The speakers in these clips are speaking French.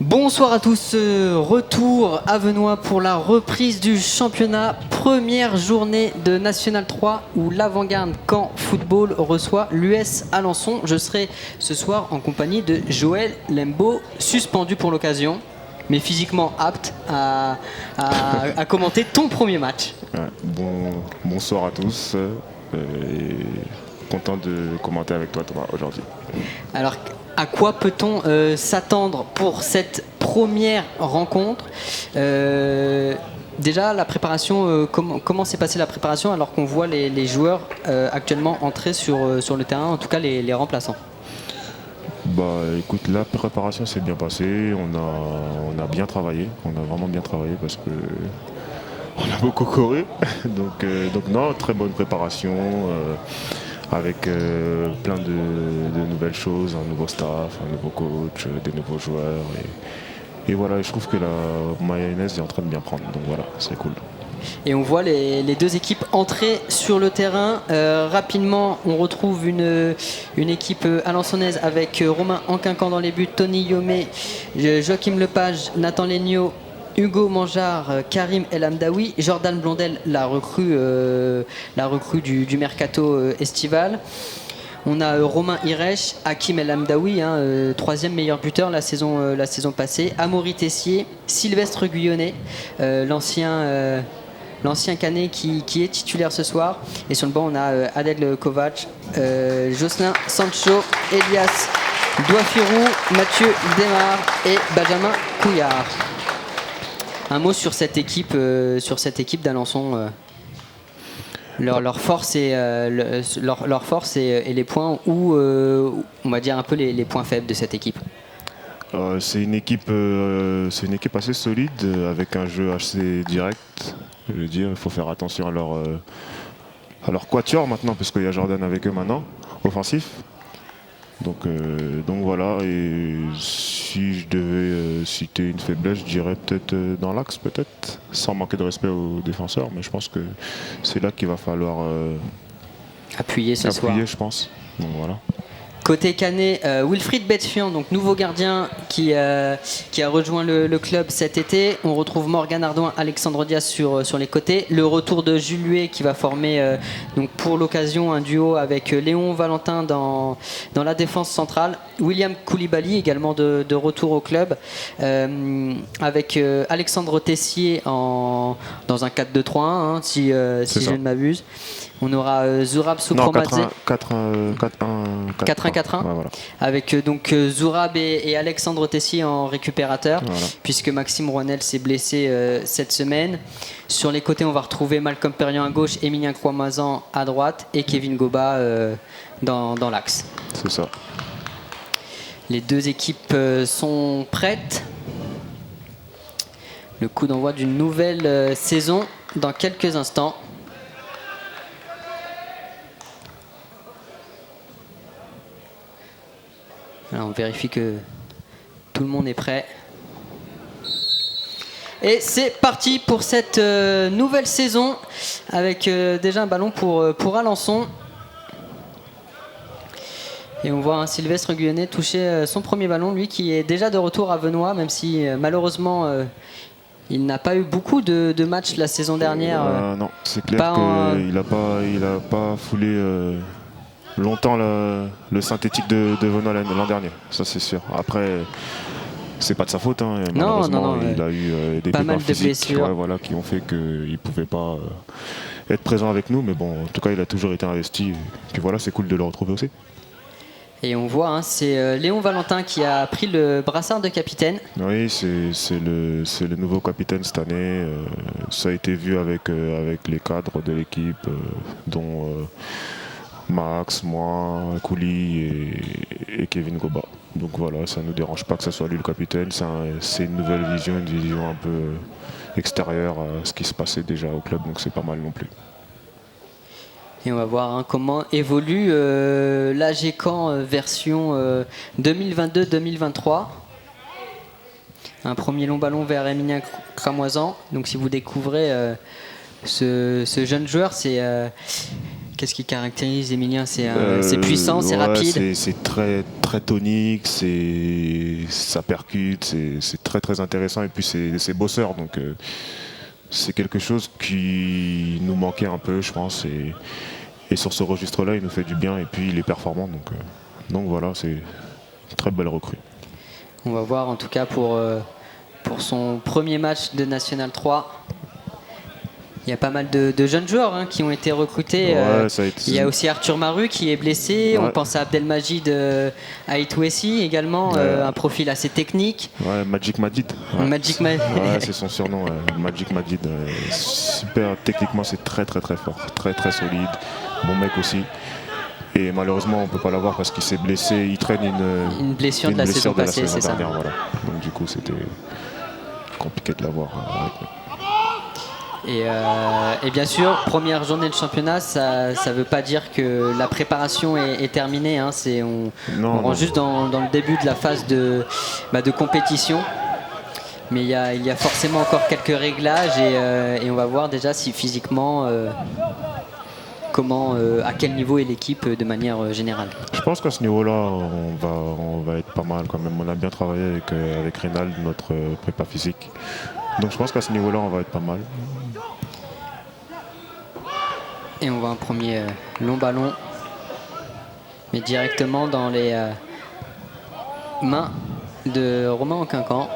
Bonsoir à tous, retour à Venoy pour la reprise du championnat. Première journée de National 3 où l'Avant-Garde Caen Football reçoit l'US Alençon. Je serai ce soir en compagnie de Joël Lembo, suspendu pour l'occasion, mais physiquement apte à commenter ton premier match. Ouais, bonsoir à tous et content de commenter avec toi Thomas aujourd'hui. Alors, à quoi peut-on s'attendre pour cette première rencontre Déjà, la préparation, comment s'est passée la préparation alors qu'on voit les joueurs actuellement entrer sur le terrain, en tout cas les remplaçants? Écoute, la préparation s'est bien passée, on a bien travaillé, on a vraiment bien travaillé parce que on a beaucoup couru. donc non, très bonne préparation. Avec plein de nouvelles choses, un nouveau staff, un nouveau coach, des nouveaux joueurs. Et voilà, je trouve que la mayonnaise est en train de bien prendre. Donc voilà, c'est cool. Et on voit les deux équipes entrer sur le terrain. Rapidement, on retrouve une équipe alençonnaise avec Romain Anquincan dans les buts, Tony Yomé, Joachim Lepage, Nathan Legnaud, Hugo Mangeard, Karim El Amdaoui, Jordan Blondel, la recrue du mercato estival. On a Romain Hirech, Hakim El Amdaoui, troisième meilleur buteur la saison passée, Amaury Tessier, Sylvestre Guyonnet, l'ancien Canet qui est titulaire ce soir. Et sur le banc, on a Adel Kovac, Jocelyn Sancho, Elias Douafirou, Mathieu Desmar et Benjamin Couillard. Un mot sur cette équipe d'Alençon, leur force et les points où on va dire un peu les points faibles de cette équipe. C'est une équipe assez solide avec un jeu assez direct. Je veux dire, il faut faire attention à leur quatuor maintenant parce qu'il y a Jordan avec eux maintenant, offensif. Donc voilà, et si je devais citer une faiblesse, je dirais peut-être dans l'axe, peut-être, sans manquer de respect aux défenseurs, mais je pense que c'est là qu'il va falloir appuyer ce soir, je pense. Donc voilà. Côté Canet, Wilfried Betfian, donc nouveau gardien qui a rejoint le club cet été. On retrouve Morgan Ardouin, Alexandre Diaz sur les côtés. Le retour de Jules Huet qui va former donc pour l'occasion un duo avec Léon Valentin dans la défense centrale. William Koulibaly également de retour au club avec Alexandre Tessier dans un 4-2-3-1 si je ne m'abuse. On aura Zourab Soukromadze. 4-1-4-1. Ouais, voilà. Avec donc Zourab et Alexandre Tessier en récupérateur, voilà. Puisque Maxime Rouanel s'est blessé cette semaine. Sur les côtés, on va retrouver Malcolm Perriand à gauche, Émilien Croix-Mazan à droite et Kevin Goba dans l'axe. C'est ça. Les deux équipes sont prêtes. Le coup d'envoi d'une nouvelle saison dans quelques instants. Alors on vérifie que tout le monde est prêt. Et c'est parti pour cette nouvelle saison avec déjà un ballon pour Alençon. Et on voit Sylvestre Guyonnet toucher son premier ballon, lui qui est déjà de retour à Venoy, même si malheureusement il n'a pas eu beaucoup de matchs la saison dernière. Non, c'est clair qu'il n'a pas foulé longtemps le synthétique de Venoy l'an dernier, ça c'est sûr. Après, c'est pas de sa faute, hein. Malheureusement il a eu des pépins physiques qui ont fait qu'il ne pouvait pas être présent avec nous, mais bon, en tout cas il a toujours été investi. Et puis voilà, c'est cool de le retrouver aussi. Et on voit, c'est Léon Valentin qui a pris le brassard de capitaine. Oui, c'est le nouveau capitaine cette année. Ça a été vu avec les cadres de l'équipe, dont Max, moi, Kouli et Kevin Goba. Donc voilà, ça ne nous dérange pas que ce soit lui le capitaine. C'est une nouvelle vision, une vision un peu extérieure à ce qui se passait déjà au club, donc c'est pas mal non plus. Et on va voir comment évolue l'AG Caen version 2022-2023. Un premier long ballon vers Émilien Cramoisan. Donc si vous découvrez ce jeune joueur, c'est Qu'est-ce qui caractérise Emilien? C'est puissant, c'est rapide. C'est très, très tonique, ça percute, c'est très très intéressant et puis c'est bosseur. Donc c'est quelque chose qui nous manquait un peu, je pense. Et sur ce registre-là, il nous fait du bien et puis il est performant. Donc voilà, c'est une très belle recrue. On va voir en tout cas pour son premier match de National 3. Il y a pas mal de jeunes joueurs qui ont été recrutés. Il y a aussi Arthur Maru qui est blessé. Ouais. On pense à Abdelmajid Aïtouessi également, un profil assez technique. Ouais, Magic Madid. Ouais. Magic Madid. Ouais, c'est son surnom, Magic Madid. Super, techniquement c'est très très très fort, très très solide. Bon mec aussi. Et malheureusement on peut pas l'avoir parce qu'il s'est blessé. Il traîne une blessure de la saison passée, c'est ça. Voilà. Donc du coup c'était compliqué de l'avoir avec nous. Et bien sûr, première journée de championnat, ça ne veut pas dire que la préparation est terminée. On rentre juste dans le début de la phase de compétition. Mais il y a forcément encore quelques réglages et on va voir déjà si physiquement, à quel niveau est l'équipe de manière générale. Je pense qu'à ce niveau-là, on va être pas mal quand même. On a bien travaillé avec Reynald, notre prépa physique. Donc je pense qu'à ce niveau-là, on va être pas mal. Et on voit un premier long ballon, mais directement dans les mains de Romain Anquincan.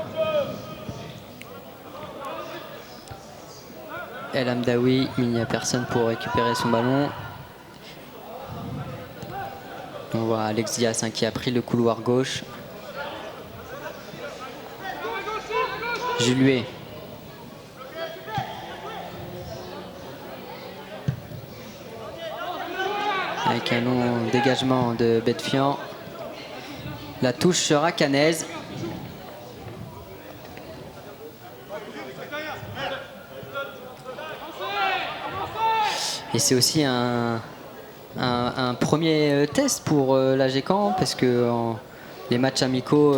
El Hamdaoui, mais il n'y a personne pour récupérer son ballon. On voit Alex Diaz qui a pris le couloir gauche. Jules. Avec un long dégagement de Betfian. La touche sera canaise. Et c'est aussi un premier test pour l'AGCAN parce que les matchs amicaux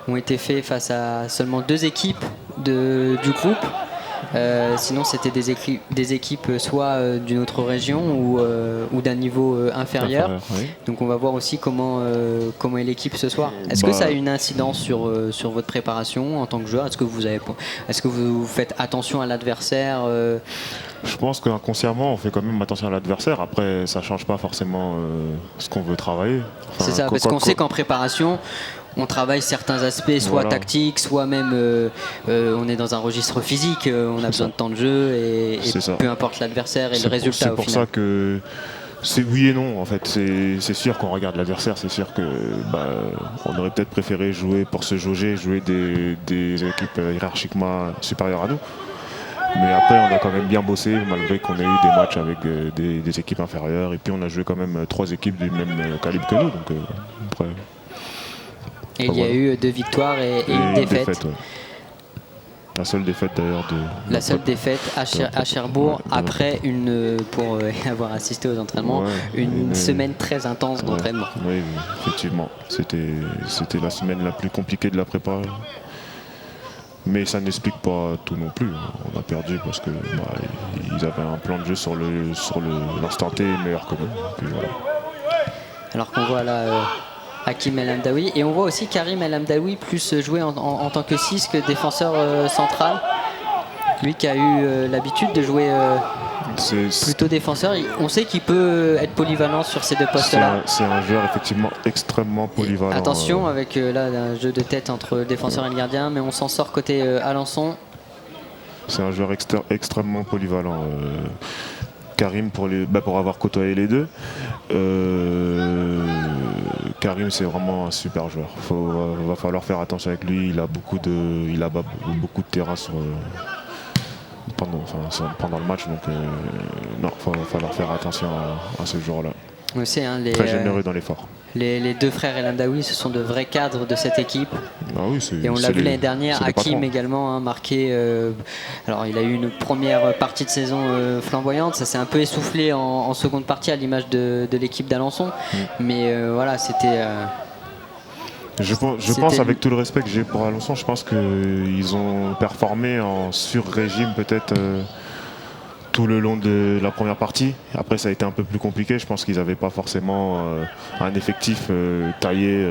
ont été faits face à seulement 2 équipes du groupe. Sinon c'était des équipes soit d'une autre région ou d'un niveau inférieur. Oui. Donc on va voir aussi comment est l'équipe ce soir. Est-ce que ça a une incidence sur votre préparation en tant que joueur? Est-ce que vous faites attention à l'adversaire? Je pense qu'inconsciemment on fait quand même attention à l'adversaire. Après ça change pas forcément ce qu'on veut travailler. C'est ça, parce qu'on sait qu'en préparation on travaille certains aspects, soit tactiques, soit même on est dans un registre physique, on a besoin de temps de jeu et peu importe l'adversaire et le résultat. C'est pour ça que c'est oui et non en fait. C'est sûr qu'on regarde l'adversaire, c'est sûr que on aurait peut-être préféré jouer pour se jauger, jouer des équipes hiérarchiquement supérieures à nous. Mais après on a quand même bien bossé malgré qu'on ait eu des matchs avec des équipes inférieures et puis on a joué quand même 3 équipes du même calibre que nous. Donc après. Et il y a eu 2 victoires et une défaite. Ouais. La seule défaite d'ailleurs La seule défaite à Cherbourg après pour avoir assisté aux entraînements, une semaine très intense d'entraînement. Oui, effectivement. C'était la semaine la plus compliquée de la prépa. Mais ça n'explique pas tout non plus. On a perdu parce que ils avaient un plan de jeu sur l'instant T meilleur que nous. Puis voilà. Alors qu'on voit là Hakim El Hamdaoui et on voit aussi Karim El Hamdaoui plus jouer en tant que 6 que défenseur central. Lui qui a eu l'habitude de jouer plutôt défenseur. On sait qu'il peut être polyvalent sur ces 2 postes-là. C'est un joueur effectivement extrêmement polyvalent. Attention avec là un jeu de tête entre le défenseur et le gardien, mais on s'en sort côté Alençon. C'est un joueur extrêmement polyvalent. Karim pour avoir côtoyé les 2. Karim c'est vraiment un super joueur. Va falloir faire attention avec lui. Il a beaucoup de terrain pendant le match. Donc non, va falloir faire attention à ce joueur-là. Très généreux dans l'effort. Les 2 frères El Hamdaoui, ce sont de vrais cadres de cette équipe. Ah oui, et on l'a vu l'année dernière, Hakim également marqué. Alors il a eu une première partie de saison flamboyante, ça s'est un peu essoufflé en seconde partie à l'image de l'équipe d'Alençon. Mais voilà, c'était. Je pense avec tout le respect que j'ai pour Alençon, je pense qu'ils ont performé en sur-régime peut-être tout le long de la première partie. Après, ça a été un peu plus compliqué. Je pense qu'ils n'avaient pas forcément un effectif taillé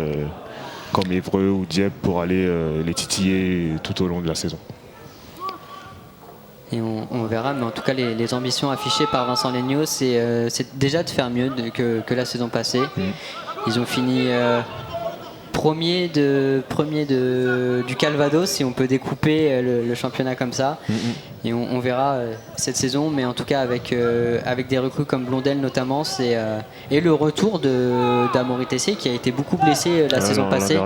comme Évreux ou Dieppe pour aller les titiller tout au long de la saison. Et on verra, mais en tout cas, les ambitions affichées par Vincent Legnaud, c'est déjà de faire mieux que la saison passée. Ils ont fini premier du Calvados, si on peut découper le championnat comme ça. Et on verra cette saison, mais en tout cas avec des recrues comme Blondel notamment, et le retour d'Amaury Tessier qui a été beaucoup blessé la saison passée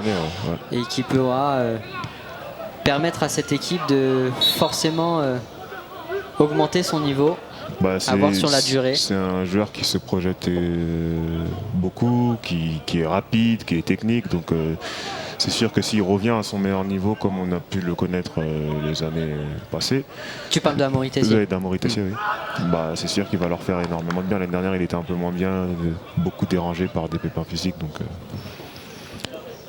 et qui pourra permettre à cette équipe de forcément augmenter son niveau. À voir sur la durée. C'est un joueur qui se projette beaucoup, qui est rapide, qui est technique. Donc c'est sûr que s'il revient à son meilleur niveau, comme on a pu le connaître les années passées. Tu parles d'Amaury Tessier? Oui, d'Amaury Tessier, oui. C'est sûr qu'il va leur faire énormément de bien. L'année dernière, il était un peu moins bien, beaucoup dérangé par des pépins physiques. Donc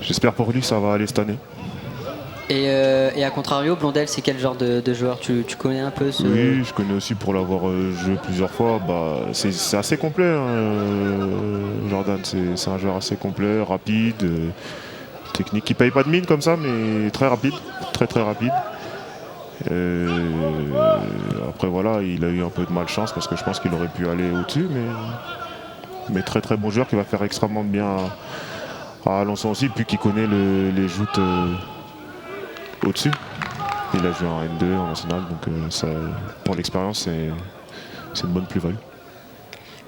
j'espère pour lui que ça va aller cette année. Et à contrario, Blondel, c'est quel genre de joueur? Tu connais un peu ce... Oui, je connais aussi pour l'avoir joué plusieurs fois. C'est assez complet, Jordan. C'est un joueur assez complet, rapide, technique, qui paye pas de mine comme ça, mais très rapide, très très rapide. Après voilà, il a eu un peu de malchance parce que je pense qu'il aurait pu aller au-dessus, mais très très bon joueur qui va faire extrêmement bien à Alençon aussi, puis qui connaît les joutes au-dessus. Il a joué en N2, en national, donc ça, pour l'expérience, c'est une bonne plus-value.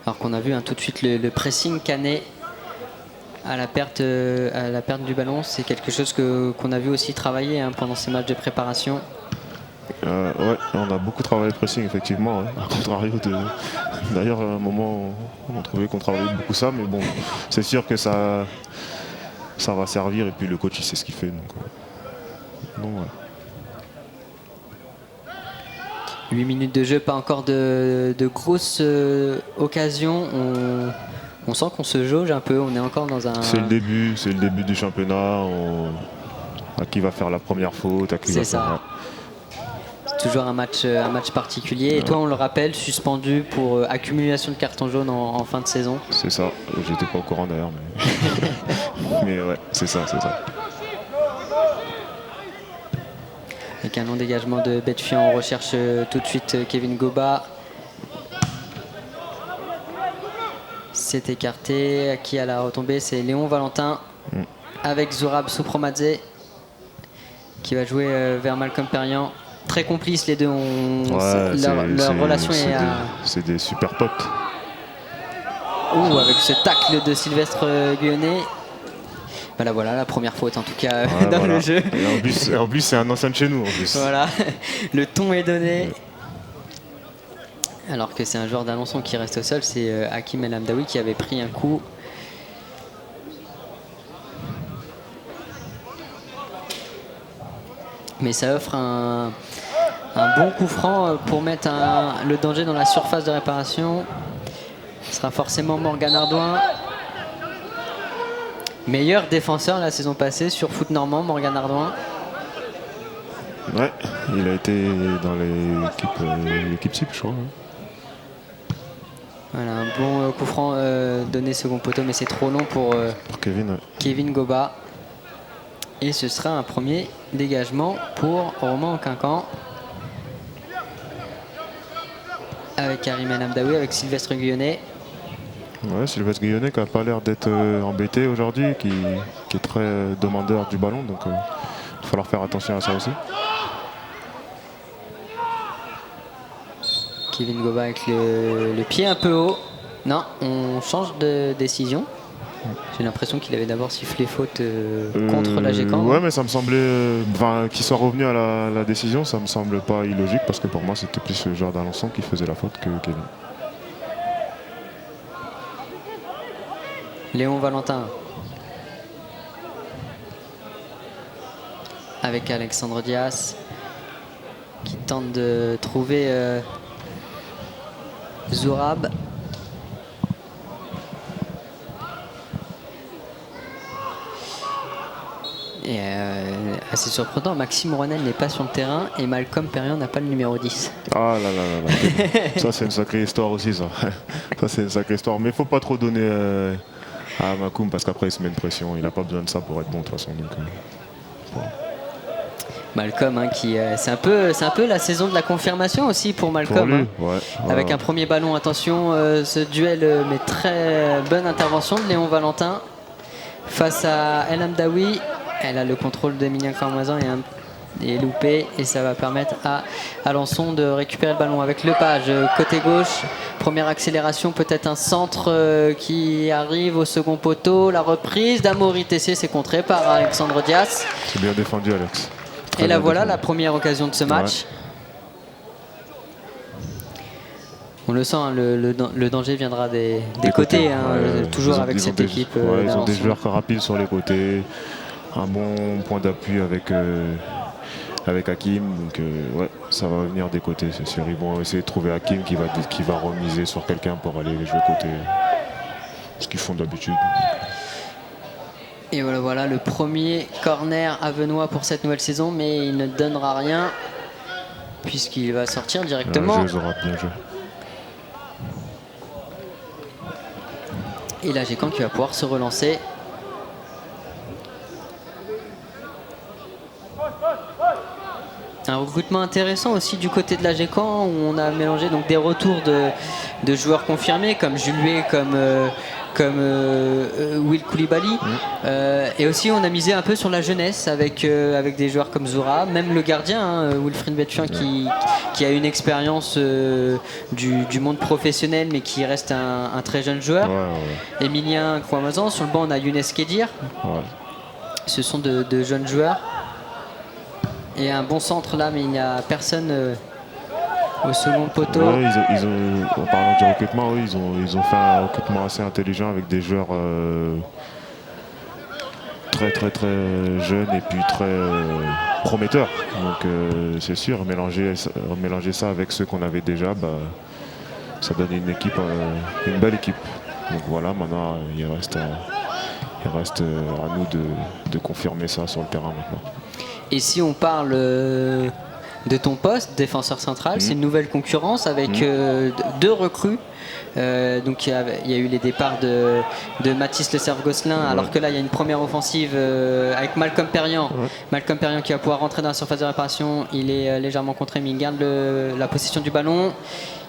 Alors qu'on a vu tout de suite le pressing canet à la perte du ballon, c'est quelque chose qu'on a vu aussi travailler pendant ces matchs de préparation. Ouais, on a beaucoup travaillé le pressing, effectivement. À contrario d'ailleurs, à un moment, on trouvait qu'on travaillait beaucoup ça, mais bon, c'est sûr que ça va servir, et puis le coach, il sait ce qu'il fait. Donc voilà. 8 minutes de jeu, pas encore de grosses occasions. On sent qu'on se jauge un peu, on est encore dans un... C'est le début du championnat. À qui va faire la première faute, à qui va faire... C'est toujours un match particulier. Et toi, on le rappelle, suspendu pour accumulation de cartons jaunes en fin de saison. C'est ça, j'étais pas au courant d'ailleurs. Mais ouais, c'est ça. Avec un long dégagement de Betfian, on recherche tout de suite Kevin Goba. C'est écarté. Qui a la retombée? C'est Léon Valentin avec Zourab Soupromadze qui va jouer vers Malcolm Perriand. Très complices les deux. Leur relation est... C'est des super potes. Avec ce tacle de Sylvestre Guyonnet. Voilà, la première faute en tout cas dans le jeu. Et en plus c'est un ancien de chez nous en plus. Voilà, le ton est donné. Alors que c'est un joueur d'Alençon qui reste au sol, c'est Hakim El Hamdaoui qui avait pris un coup. Mais ça offre un bon coup franc pour mettre le danger dans la surface de réparation. Ce sera forcément Morgan Ardouin. Meilleur défenseur la saison passée sur foot normand, Morgan Ardouin. Ouais, il a été dans l'équipe type, je crois. Voilà, un bon coup franc donné second poteau, mais c'est trop long pour Kevin Goba. Et ce sera un premier dégagement pour Romain Anquincan. Avec Karim El Hamdaoui, avec Sylvestre Guyonnet. Ouais, Sylvestre Guyonnet qui n'a pas l'air d'être embêté aujourd'hui, qui est très demandeur du ballon, donc il va falloir faire attention à ça aussi. Kevin Goba avec le pied un peu haut. Non, on change de décision. J'ai l'impression qu'il avait d'abord sifflé faute contre la Gécamp. Ouais, mais ça me semblait... qu'il soit revenu à la décision, ça me semble pas illogique, parce que pour moi c'était plus le joueur d'Alençon qui faisait la faute que Kevin. Léon Valentin avec Alexandre Dias qui tente de trouver Zourab. Et assez surprenant, Maxime Rouanel n'est pas sur le terrain et Malcolm Perriand n'a pas le numéro 10. Ah là là là là. Ça c'est une sacrée histoire aussi ça. Ça c'est une sacrée histoire. Mais il faut pas trop donner à Makoum parce qu'après il se met une pression. Il n'a pas besoin de ça pour être bon de toute façon. Donc, voilà. Malcolm, hein, c'est un peu la saison de la confirmation aussi pour Malcolm. Pour lui, hein. ouais, Avec un premier ballon, attention, ce duel, mais très bonne intervention de Léon Valentin face à El Hamdaoui. Elle a le contrôle d'Emilien Carmoisan et loupé, et ça va permettre à Alençon de récupérer le ballon avec Lepage côté gauche. Première accélération, peut-être un centre qui arrive au second poteau. La reprise d'Amaury Tessier, c'est contré par Alexandre Dias. C'est bien défendu, Alex. Et là voilà la première occasion de ce match. Ouais. On le sent, hein, le danger viendra des côtés, hein, ouais, toujours avec cette équipe. Ils ont des joueurs rapides sur les côtés, un bon point d'appui avec Hakim. Donc ouais, ça va venir des côtés, c'est sûr. Ils vont essayer de trouver Hakim qui va remiser sur quelqu'un pour aller jouer côté. Ce qu'ils font d'habitude. Et voilà le premier corner avenois pour cette nouvelle saison, mais il ne donnera rien puisqu'il va sortir directement. Bien joué. Et là, Gécamp qui va pouvoir se relancer. Un recrutement intéressant aussi du côté de la Gécamp, où on a mélangé donc des retours de joueurs confirmés comme Jules, comme Will Koulibaly. Et aussi on a misé un peu sur la jeunesse avec des joueurs comme Zoura, même le gardien, hein, Wilfried Bethuin, qui a une expérience du monde professionnel mais qui reste un très jeune joueur. Emilien Kouamazan, sur le banc on a Younes Kedir. Ce sont de jeunes joueurs. Et un bon centre là, mais il n'y a personne au second poteau. Ouais, en parlant du recrutement, oui, ils ont fait un recrutement assez intelligent avec des joueurs très jeunes et puis très prometteurs. Donc c'est sûr, mélanger ça avec ceux qu'on avait déjà, ça donne une belle équipe. Donc voilà, maintenant il reste à nous de confirmer ça sur le terrain maintenant. Et si on parle de ton poste, défenseur central, c'est une nouvelle concurrence avec deux recrues. Donc il y a eu les départs de Mathis Le Cerf-Gosselin, alors que là il y a une première offensive avec Malcolm Perriand. Malcolm Perriand qui va pouvoir rentrer dans la surface de réparation. Il est légèrement contré, mais il garde la possession du ballon.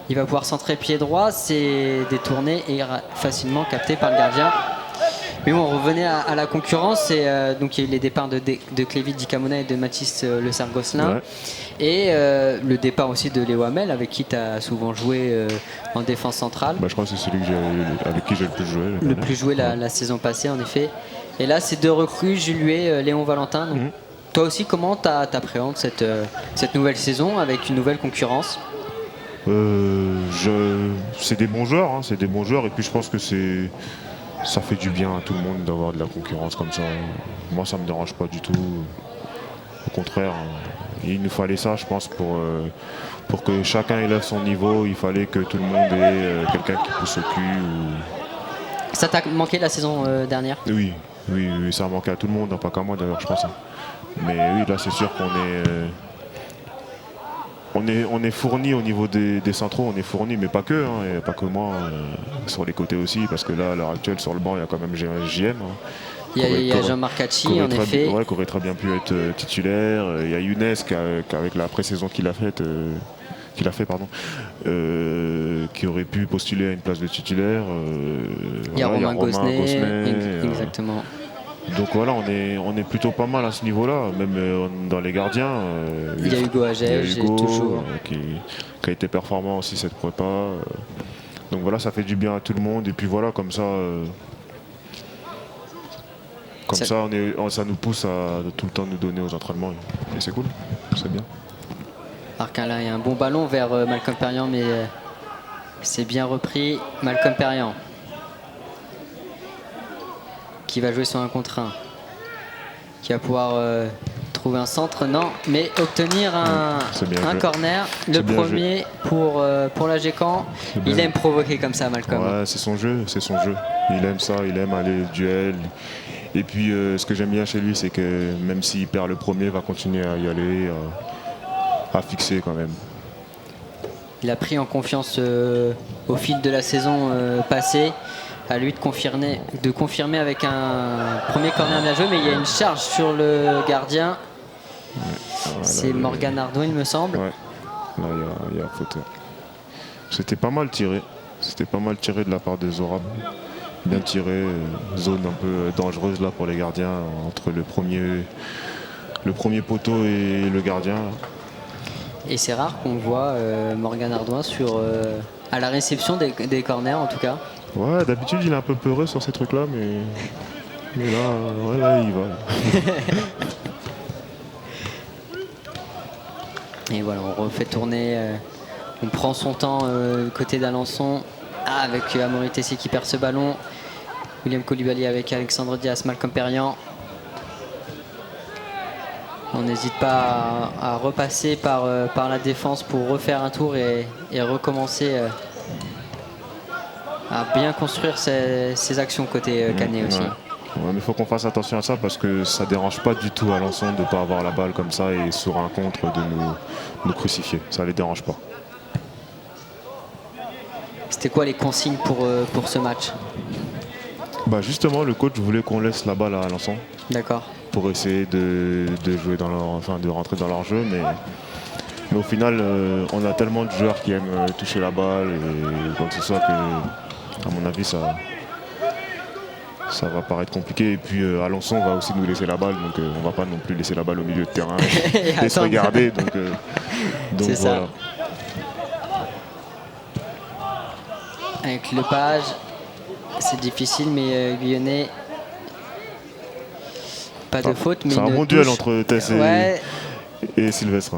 Il va pouvoir centrer pied droit, c'est détourné et facilement capté par le gardien. Mais bon, on revenait à la concurrence. Donc il y a eu les départs de Clévy Dicamona et de Mathis Le Cerf-Gosselin. Et le départ aussi de Léo Hamel, avec qui tu as souvent joué en défense centrale. Je crois que c'est celui avec qui j'ai le plus joué. Le plus joué la saison passée, en effet. Et là, c'est deux recrues, Jules, Léon Valentin. Donc, toi aussi, comment tu appréhendes cette nouvelle saison avec une nouvelle concurrence? C'est des bons joueurs, hein, c'est des bons joueurs. Et puis je pense que ça fait du bien à tout le monde d'avoir de la concurrence comme ça. Moi, ça me dérange pas du tout. Au contraire, il nous fallait ça, je pense, pour que chacun élève son niveau. Il fallait que tout le monde ait quelqu'un qui pousse au cul. Ça t'a manqué la saison dernière? Oui, ça a manqué à tout le monde, pas qu'à moi d'ailleurs, je pense. Mais oui, là, c'est sûr qu'on est fourni au niveau des centraux, on est fourni, mais pas que, et pas que moi, sur les côtés aussi, parce que là, à l'heure actuelle, sur le banc, il y a quand même JM. Il y a Jean-Marc Hachi, en effet. Qui aurait très bien pu être titulaire. Il y a Younes qu'avec la pré-saison qu'il a fait, qui aurait pu postuler à une place de titulaire. Il y a Romain Gosnet, exactement. Donc voilà, on est plutôt pas mal à ce niveau-là, même dans les gardiens. Il y a Hugo Agege, toujours. Qui a été performant aussi cette prépa. Donc voilà, ça fait du bien à tout le monde. Et puis voilà, comme ça, ça nous pousse à tout le temps nous donner aux entraînements. Et c'est cool, c'est bien. Là, il y a un bon ballon vers Malcolm Perriand, mais c'est bien repris. Malcolm Perriand qui va jouer sur un contre 1, qui va pouvoir trouver un centre, non, mais obtenir un corner, le premier pour la Gécamp. Il aime provoquer comme ça, Malcolm. Ouais, c'est son jeu. Il aime ça, il aime aller au duel. Et puis ce que j'aime bien chez lui, c'est que même s'il perd le premier, il va continuer à y aller, à fixer quand même. Il a pris en confiance au fil de la saison passée. À lui de confirmer avec un premier corner bien joué, mais il y a une charge sur le gardien. Voilà, c'est Morgan Ardouin, il me semble. Ouais. Là, il y a faute. C'était pas mal tiré. C'était pas mal tiré de la part de Zorab. Bien tiré. Zone un peu dangereuse là pour les gardiens entre le premier poteau et le gardien. Et c'est rare qu'on voit Morgan Ardouin à la réception des corners en tout cas. Ouais, d'habitude il est un peu peureux sur ces trucs là, mais là il va. Et voilà, on refait tourner, on prend son temps côté d'Alençon, avec Amaury Tessier qui perd ce ballon, William Koulibaly avec Alexandre Diaz, Malcolm Perriand. On n'hésite pas à repasser par la défense pour refaire un tour et recommencer à bien construire ses actions côté Canet aussi. Ouais, mais il faut qu'on fasse attention à ça parce que ça dérange pas du tout Alençon de ne pas avoir la balle comme ça et sur un contre de nous crucifier. Ça les dérange pas. C'était quoi les consignes pour ce match? Bah justement, le coach voulait qu'on laisse la balle à Alençon. D'accord. Pour essayer de jouer de rentrer dans leur jeu, mais au final, on a tellement de joueurs qui aiment toucher la balle et quoi que ce soit que, à mon avis, ça va paraître compliqué. Et puis Alençon va aussi nous laisser la balle, donc on va pas non plus laisser la balle au milieu de terrain et se regarder. Donc c'est voilà. Ça. Avec Lepage, c'est difficile, mais Guyonnet, pas de faute. Mais c'est un bon duel entre Tess et Sylvestre.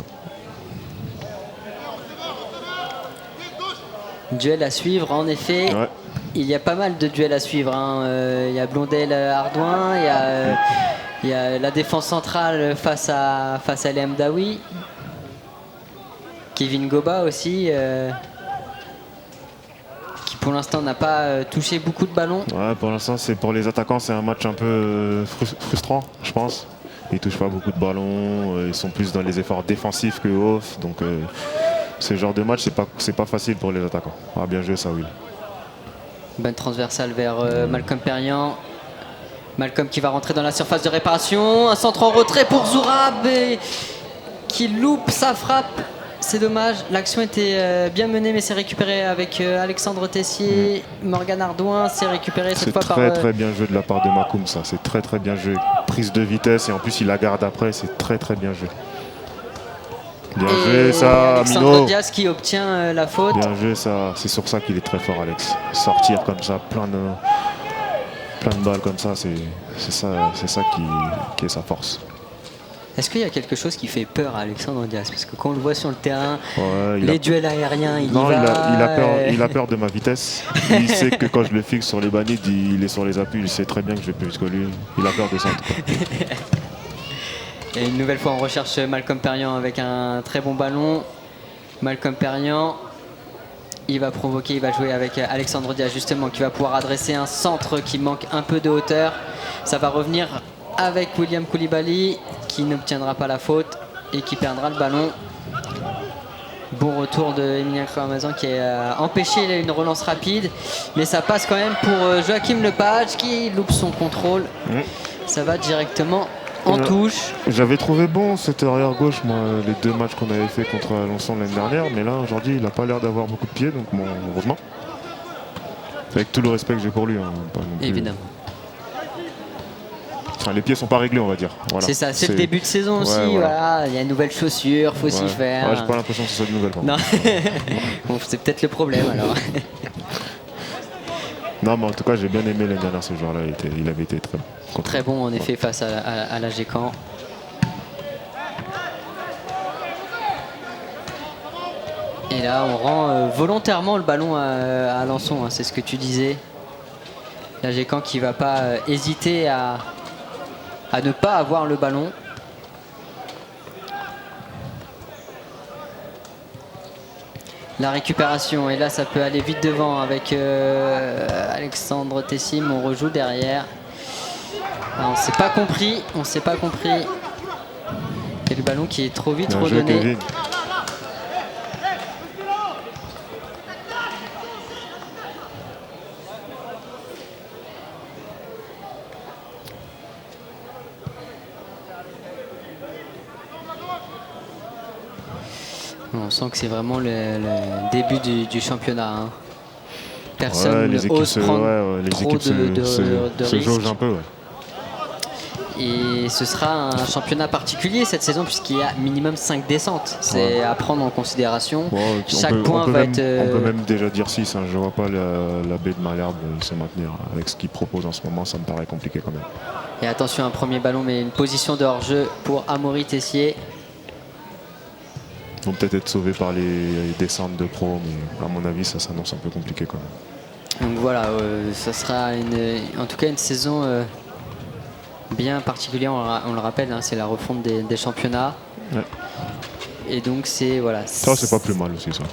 Duel à suivre, en effet. Ouais. Il y a pas mal de duels à suivre. Il y a Blondel-Ardouin, il y a la défense centrale face à El Hamdaoui. Kevin Goba aussi, qui pour l'instant n'a pas touché beaucoup de ballons. Ouais, pour l'instant, pour les attaquants, c'est un match un peu frustrant, je pense. Ils touchent pas beaucoup de ballons, ils sont plus dans les efforts défensifs que off. Donc ce genre de match, c'est pas facile pour les attaquants. Ah, bien joué ça, Will. Bonne transversale vers Malcolm Perriand. Malcolm qui va rentrer dans la surface de réparation. Un centre en retrait pour Zourab qui loupe sa frappe. C'est dommage. L'action était bien menée, mais c'est récupéré avec Alexandre Tessier. Morgan Ardouin s'est récupéré cette fois par... C'est très bien joué de la part de Makoum, ça. C'est très bien joué. Prise de vitesse et en plus il la garde après. C'est très bien joué. Bien joué ça, Alexandre Diaz qui obtient la faute. Bien joué ça. C'est sur ça qu'il est très fort, Alex. Sortir comme ça, plein de balles comme ça, c'est ça qui est sa force. Est-ce qu'il y a quelque chose qui fait peur à Alexandre Diaz? Parce que quand on le voit sur le terrain, les duels aériens, il a peur de ma vitesse. Il sait que quand je le fixe sur les banides, il est sur les appuis. Il sait très bien que je vais plus vite que lui. Il a peur de ça en tout cas. Et une nouvelle fois, on recherche Malcolm Perriand avec un très bon ballon. Malcolm Perriand, il va jouer avec Alexandre Diaz justement, qui va pouvoir adresser un centre qui manque un peu de hauteur. Ça va revenir avec William Koulibaly qui n'obtiendra pas la faute et qui perdra le ballon. Bon retour de Emilien Cramazan qui a empêché une relance rapide, mais ça passe quand même pour Joachim Lepage qui loupe son contrôle. Ça va directement en touche. J'avais trouvé bon cet arrière gauche, moi, les deux matchs qu'on avait fait contre Alençon l'année dernière, mais là aujourd'hui il n'a pas l'air d'avoir beaucoup de pieds, donc bon, heureusement. Avec tout le respect que j'ai pour lui, hein, pas non plus. Évidemment. Enfin, les pieds sont pas réglés, on va dire. Voilà. C'est ça, c'est le début de saison aussi. Voilà. Il y a une nouvelle chaussure, faut s'y faire. J'ai pas l'impression que ce soit de nouvelles. Non. Bon, c'est peut-être le problème alors. Non, mais en tout cas, j'ai bien aimé l'année dernière ce joueur-là. Il avait été très bon. Très bon en effet face à la Gécamp. Et là, on rend volontairement le ballon à Alençon, hein, c'est ce que tu disais. La Gécamp qui va pas hésiter à ne pas avoir le ballon. La récupération, et là ça peut aller vite devant avec Alexandre Tessim, on rejoue derrière. On s'est pas compris. Et le ballon qui est trop vite Bien joué, redonné. Kevin. On sent que c'est vraiment le début du championnat. Hein. Personne Ouais, les équipes n'ose prendre les trop équipes de se risques. jaugent un peu. Ouais. Et ce sera un championnat particulier cette saison puisqu'il y a minimum 5 descentes. C'est à prendre en considération. Bon, Chaque point va être... On peut même déjà dire 6. Hein. Je ne vois pas la baie de Malherbe se maintenir. Avec ce qu'ils proposent en ce moment, ça me paraît compliqué quand même. Et attention, un premier ballon, mais une position de hors-jeu pour Amaury Tessier. Ils vont peut-être être sauvés par les descentes de pro, mais à mon avis, ça s'annonce un peu compliqué quand même. Donc voilà, ça sera en tout cas une saison bien particulière. On le rappelle, hein, c'est la refonte des championnats. Ouais. Et donc c'est... Voilà, ça, c'est pas plus mal aussi, ça.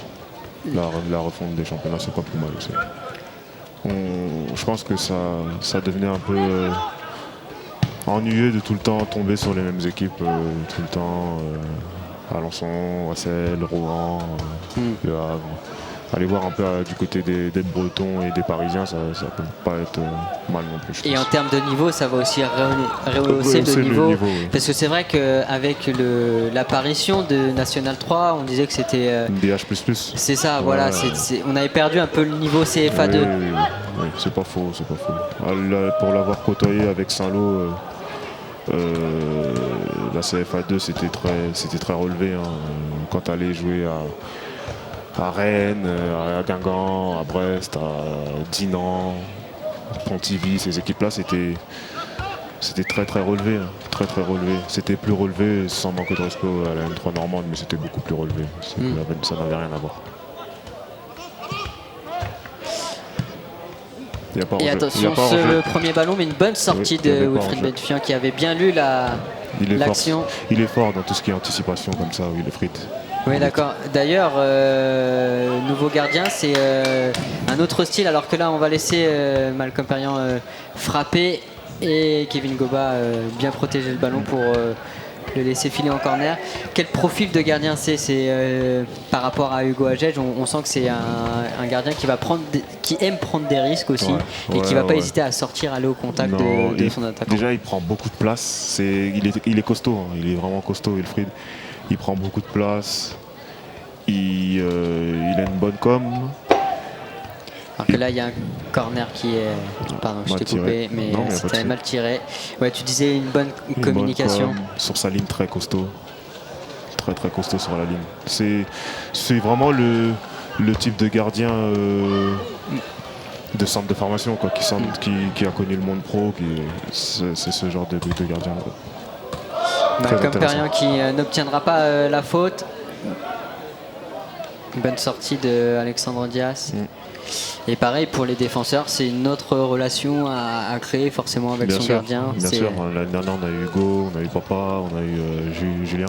La refonte des championnats, c'est pas plus mal aussi. Je pense que ça devenait un peu ennuyeux de tout le temps tomber sur les mêmes équipes, tout le temps. Alençon, Wassel, Rouen, Le Havre. Aller voir un peu du côté des Bretons et des Parisiens, ça peut pas être mal non plus. Et en termes de niveau, ça va aussi rehausser le niveau. Oui. Parce que c'est vrai qu'avec l'apparition de National 3, on disait que c'était... DH++. C'est ça, voilà. On avait perdu un peu le niveau CFA 2. Oui, c'est pas faux. Pour l'avoir côtoyé avec Saint-Lô, la CFA 2 c'était très relevé. Hein. Quand tu allais jouer à Rennes, à Guingamp, à Brest, à Dinan, Pontivy, ces équipes-là, c'était très très relevé. Hein. Très relevé. C'était plus relevé, sans manque de respect à la M3 normande, mais c'était beaucoup plus relevé. Ça n'avait rien à voir. Et attention, le premier ballon, mais une bonne sortie de Wilfried Benfian qui avait bien lu l'action. Il est fort dans tout ce qui est anticipation comme ça, Wilfried. Oui, d'accord. D'ailleurs, nouveau gardien, c'est un autre style, alors que là, on va laisser Malcolm Perriand frapper et Kevin Goba bien protéger le ballon pour le laisser filer en corner. Quel profil de gardien c'est par rapport à Hugo Agege, on sent que c'est un gardien qui aime prendre des risques aussi et qui ne va pas hésiter à sortir, aller au contact de son attaquant. Déjà, il prend beaucoup de place. Il est costaud, hein. Il est vraiment costaud, Wilfried. Il prend beaucoup de place. Il a une bonne com. Alors que là, il y a un corner qui est... Pardon, je t'ai coupé, mais c'était mal tiré. Ouais, tu disais une bonne communication. Sur sa ligne, très costaud. Très costaud sur la ligne. C'est vraiment le type de gardien de centre de formation, quoi, qui a connu le monde pro. C'est ce genre de gardien. Malcolm Perriand qui n'obtiendra pas la faute. Une bonne sortie de Alexandre Dias. Et pareil pour les défenseurs, c'est une autre relation à créer forcément avec son gardien. Bien sûr, l'année dernière on a eu Hugo, on a eu Papa, on a eu Julien.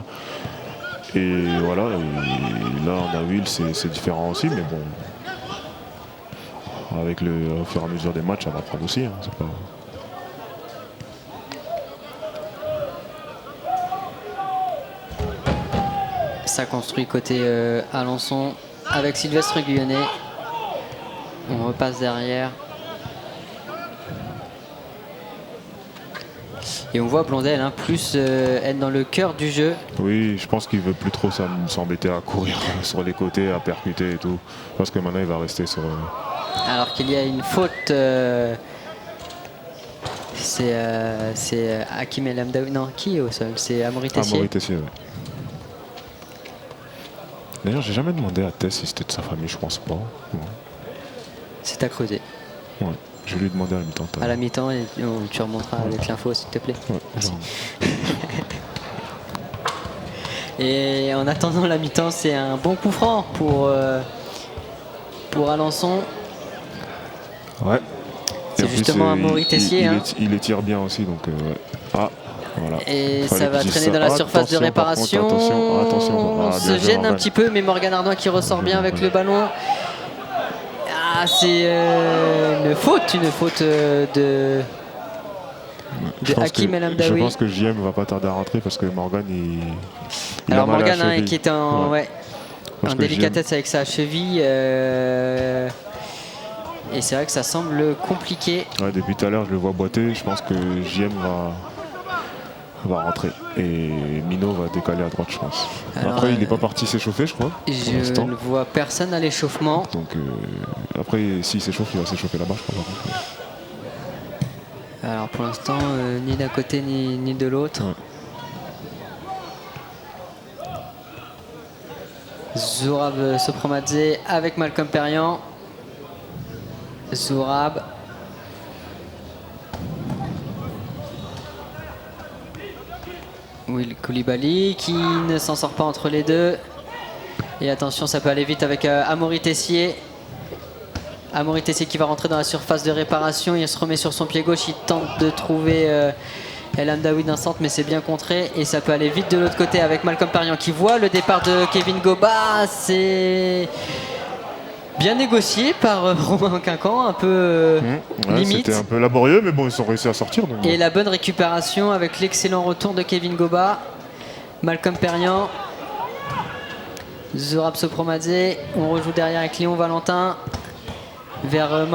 Et voilà, et là on a Will, c'est différent aussi, mais bon. Avec au fur et à mesure des matchs, ça va prendre aussi. Hein, c'est pas... Ça construit côté Alençon avec Sylvestre Guyonnet. On repasse derrière. Et on voit Blondel plus être dans le cœur du jeu. Oui, je pense qu'il veut plus trop s'embêter à courir sur les côtés, à percuter et tout. Parce que maintenant il va rester sur... Alors qu'il y a une faute... c'est Hakim El Amdaoui. Non, qui est au sol? C'est Amaury Tessier. Amaury Tessier, oui. D'ailleurs, j'ai jamais demandé à Tess si c'était de sa famille, je pense pas. Ouais. C'est à creuser. Ouais, je vais lui demander à la mi-temps. À la mi-temps, et tu remonteras avec l'info, s'il te plaît. Ouais, merci. Et en attendant la mi-temps, c'est un bon coup franc pour Alençon. Ouais. C'est justement Amaury Tessier. Il les tire bien aussi, donc voilà. Et ça va traîner dans la surface de réparation. Attention. On se gêne un petit peu, mais Morgan Ardoin qui ressort bien avec le ballon. Ah, c'est une faute de... de Hakim El Je Hamdaoui. pense que JM va pas tarder à rentrer parce que Morgan, il Alors a mal à la Morgan cheville. qui est en, Ouais. ouais, Parce en que délicatesse avec sa cheville. Et c'est vrai que ça semble compliqué. Ouais, depuis tout à l'heure, je le vois boiter. Je pense que JM va rentrer. Et Mino va décaler à droite, je pense. Alors, après, il n'est pas parti s'échauffer, je crois. Pour Je l'instant. ne vois personne à l'échauffement. Donc après, s'il s'échauffe, il va s'échauffer là-bas, je crois. Par contre. Alors pour l'instant, ni d'un côté ni de l'autre. Ouais. Zourab Sopromadze avec Malcolm Perriand. Zourab. Will Koulibaly qui ne s'en sort pas entre les deux. Et attention, ça peut aller vite avec Amaury Tessier. Amaury Tessier qui va rentrer dans la surface de réparation. Il se remet sur son pied gauche. Il tente de trouver El Hamdaoui d'un centre, mais c'est bien contré. Et ça peut aller vite de l'autre côté avec Malcolm Perriand qui voit le départ de Kevin Goba. C'est bien négocié par Romain Quincan, un peu limite. C'était un peu laborieux, mais bon, ils sont réussi à sortir. Donc Et la bonne récupération avec l'excellent retour de Kevin Goba. Malcolm Perriand. Zourab Sopromadze. On rejoue derrière avec Léon Valentin. Vers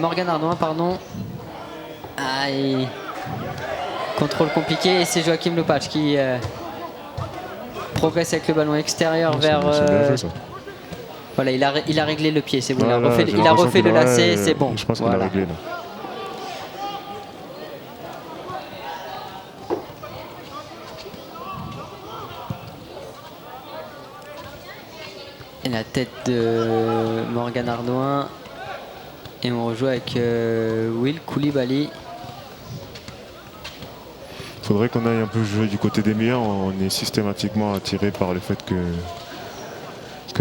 Morgan Ardouin, pardon. Aïe. Contrôle compliqué. Et c'est Joachim Lepage qui progresse avec le ballon extérieur vers. C'est bien joué, ça. Voilà, il a réglé le pied, c'est bon. Voilà, il a refait le lacet, c'est bon. Je pense qu'il Voilà. a réglé là. Et la tête de Morgan Ardouin. Et on rejoue avec Will Koulibaly. Il faudrait qu'on aille un peu jouer du côté des meilleurs. On est systématiquement attiré par le fait que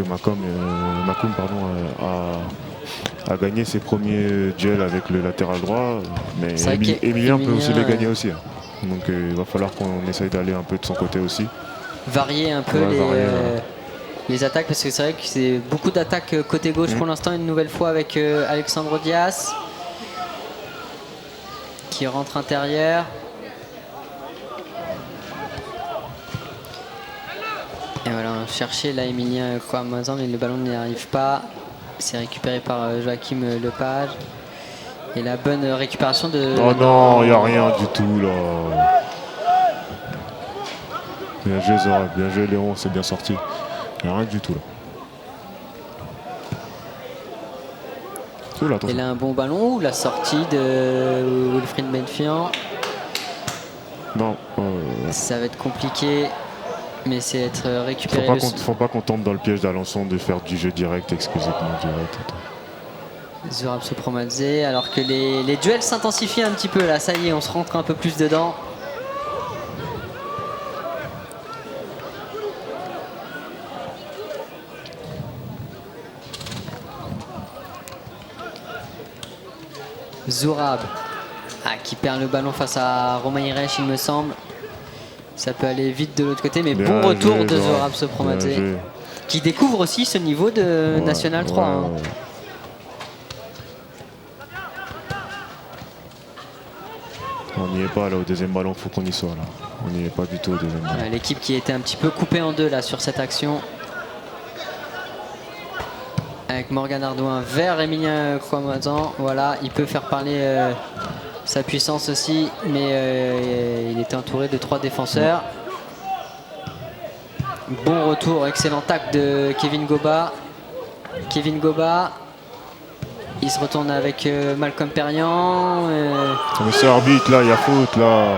Macoum a gagné ses premiers duels avec le latéral droit. Mais Emilien peut aussi les gagner aussi. Hein. Donc il va falloir qu'on essaye d'aller un peu de son côté aussi. Varier un peu les attaques, parce que c'est vrai que c'est beaucoup d'attaques côté gauche pour l'instant. Une nouvelle fois avec Alexandre Dias qui rentre intérieur. Et voilà, on cherchait là Emilien Kouamazan, mais le ballon n'y arrive pas. C'est récupéré par Joachim Lepage. Et la bonne récupération de... Oh non, il n'y a rien du tout là. Bien joué Zora, bien joué Léon, c'est bien sorti. Il n'y a rien du tout là. Oula, et là un bon ballon, la sortie de Wilfried Benfian. Non. Ça va être compliqué. Mais c'est être récupéré. Faut pas qu'on tombe dans le piège d'Alençon de faire du jeu direct, exclusivement direct. Zourab Sopromadze, alors que les duels s'intensifient un petit peu là, ça y est, on se rentre un peu plus dedans. Zourab qui perd le ballon face à Romain Hiresh, il me semble. Ça peut aller vite de l'autre côté, mais bien bon retour de Zourab Sopromadze qui découvre aussi ce niveau de National 3. Hein. On n'y est pas là au deuxième ballon, il faut qu'on y soit là. On n'y est pas du tout au deuxième ballon. L'équipe qui était un petit peu coupée en deux là sur cette action. Avec Morgan Ardouin vers Emilien Kouamazan. Voilà, il peut faire parler sa puissance aussi, mais il était entouré de 3 défenseurs. Bon retour, excellent tac de Kevin Goba. Kevin Goba, il se retourne avec Malcolm Perriand. Monsieur arbitre, là, il y a faute là.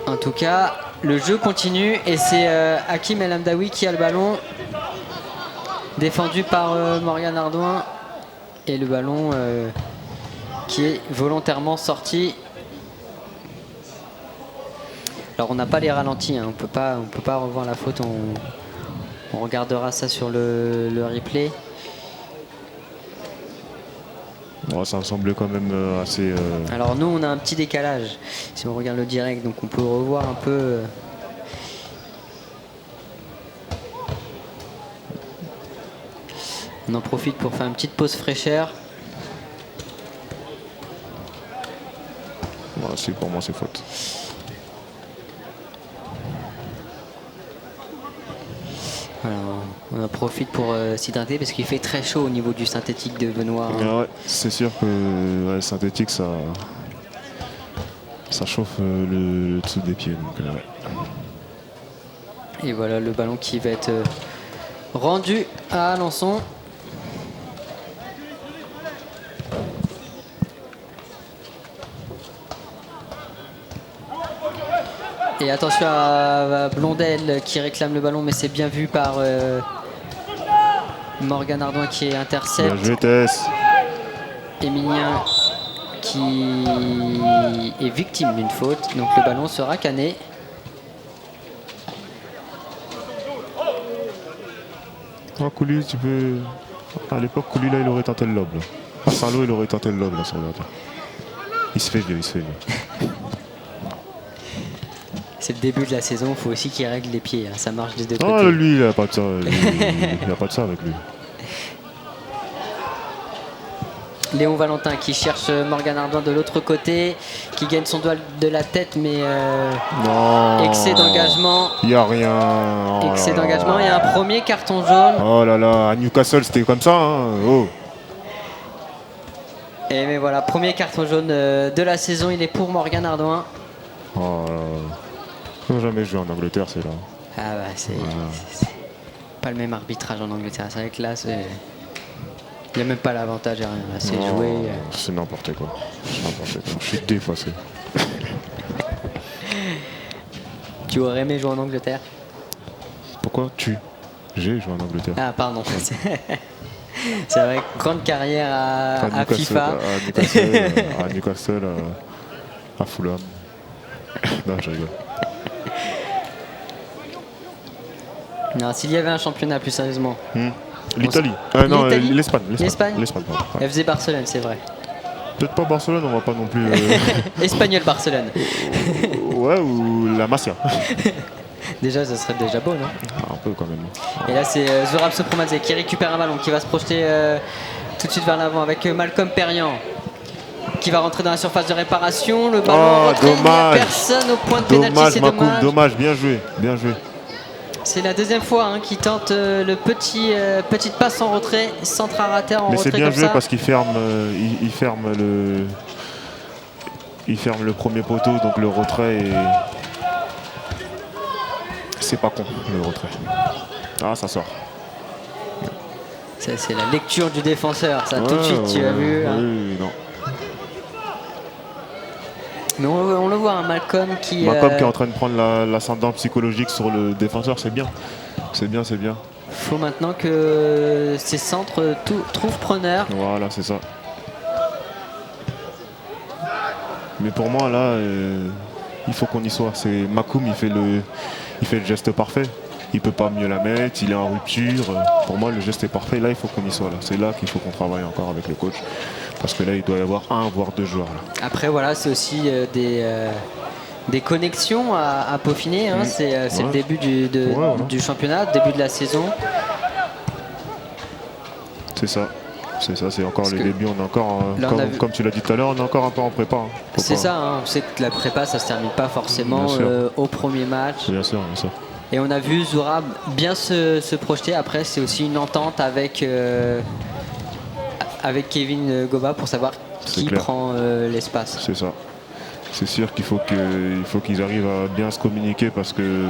En tout cas, le jeu continue et c'est Hakim El Hamdaoui qui a le ballon. Défendu par Morgan Ardouin. Et le ballon qui est volontairement sorti. Alors on n'a pas les ralentis, hein. on peut pas revoir la faute, on regardera ça sur le replay. Oh, ça me semblait quand même assez... Alors nous on a un petit décalage si on regarde le direct, donc on peut revoir un peu... On en profite pour faire une petite pause fraîcheur. Voilà, pour moi, c'est faute. Voilà, on en profite pour s'hydrater parce qu'il fait très chaud au niveau du synthétique de Benoît. Ouais, c'est sûr que le synthétique, ça chauffe le dessous des pieds. Donc, ouais. Et voilà le ballon qui va être rendu à Alençon. Et attention à Blondel qui réclame le ballon, mais c'est bien vu par Morgan Ardouin qui intercepte. Bien joué, Tess. Émilien qui est victime d'une faute, donc le ballon sera cané. Oh, Couli, tu peux. À l'époque, Couli, là, il aurait tenté le lob. À Saint-Lô, il aurait tenté le lob, là, sur le terrain. Il se fait vieux, il se fait vieux. C'est le début de la saison, il faut aussi qu'il règle les pieds, hein. Ça marche des deux côtés. Oh, lui, il n'a pas de ça. Il n'a pas de ça avec lui. Léon Valentin qui cherche Morgan Ardouin de l'autre côté, qui gagne son doigt de la tête, mais non. Excès d'engagement. Il n'y a rien. Oh Excès là d'engagement là. et un premier carton jaune. Oh là là, à Newcastle, c'était comme ça. Hein. Oh. Et mais voilà, premier carton jaune de la saison, il est pour Morgan Ardouin. Oh là là. Ils n'ont jamais joué en Angleterre, c'est là. Ah bah c'est pas le même arbitrage en Angleterre. C'est vrai que là, il n'y a même pas l'avantage, rien. Là, c'est joué. C'est n'importe quoi. Je suis dépassé. Tu aurais aimé jouer en Angleterre? Pourquoi J'ai joué en Angleterre. Ah pardon. C'est vrai, grande carrière à FIFA. À Newcastle, à Fulham. Non, je rigole. Non, s'il y avait un championnat plus sérieusement. L'Italie. Non, l'Espagne. L'Espagne, pardon. Ouais. FC Barcelone, c'est vrai. Peut-être pas Barcelone, on va pas non plus. Espagnol Barcelone. Ouais, ou la Masia. Déjà, ça serait déjà beau, non? Un peu quand même. Et là, c'est Zorab Sopromadze qui récupère un ballon, qui va se projeter tout de suite vers l'avant avec Malcolm Perriand, qui va rentrer dans la surface de réparation. Le ballon rentré, il n'y a personne au point de pénalty, c'est dommage. Dommage, bien joué, bien joué. C'est la deuxième fois qu'il tente petite passe en retrait, centre à rater en retrait. Mais c'est bien comme joué ça. parce qu'il ferme, il ferme le premier poteau, donc le retrait est... C'est pas con, le retrait. Ah, ça sort. C'est la lecture du défenseur, ça tout de suite, tu as vu. Oui, non. Mais on le voit, Malcolm qui est en train de prendre l'ascendant psychologique sur le défenseur, c'est bien. C'est bien. Faut maintenant que ces centres trouvent preneur. Voilà, c'est ça. Mais pour moi, là, il faut qu'on y soit. Makoum, il fait le geste parfait. Il peut pas mieux la mettre, il est en rupture. Pour moi, le geste est parfait. Là, il faut qu'on y soit. Là. C'est là qu'il faut qu'on travaille encore avec le coach. Parce que là, il doit y avoir 1 voire 2 joueurs. Là. Après, voilà, c'est aussi des connexions à peaufiner. Hein. C'est le début du championnat, début de la saison. C'est ça. C'est encore le début. On est encore, comme tu l'as dit tout à l'heure, on est encore un peu en prépa. Hein. C'est ça, hein. On sait que la prépa, ça se termine pas forcément au premier match. Bien sûr. Et on a vu Zourab bien se projeter. Après, c'est aussi une entente avec Kevin Goba pour savoir qui prend l'espace. C'est ça. C'est sûr qu'il faut qu'ils arrivent à bien se communiquer parce que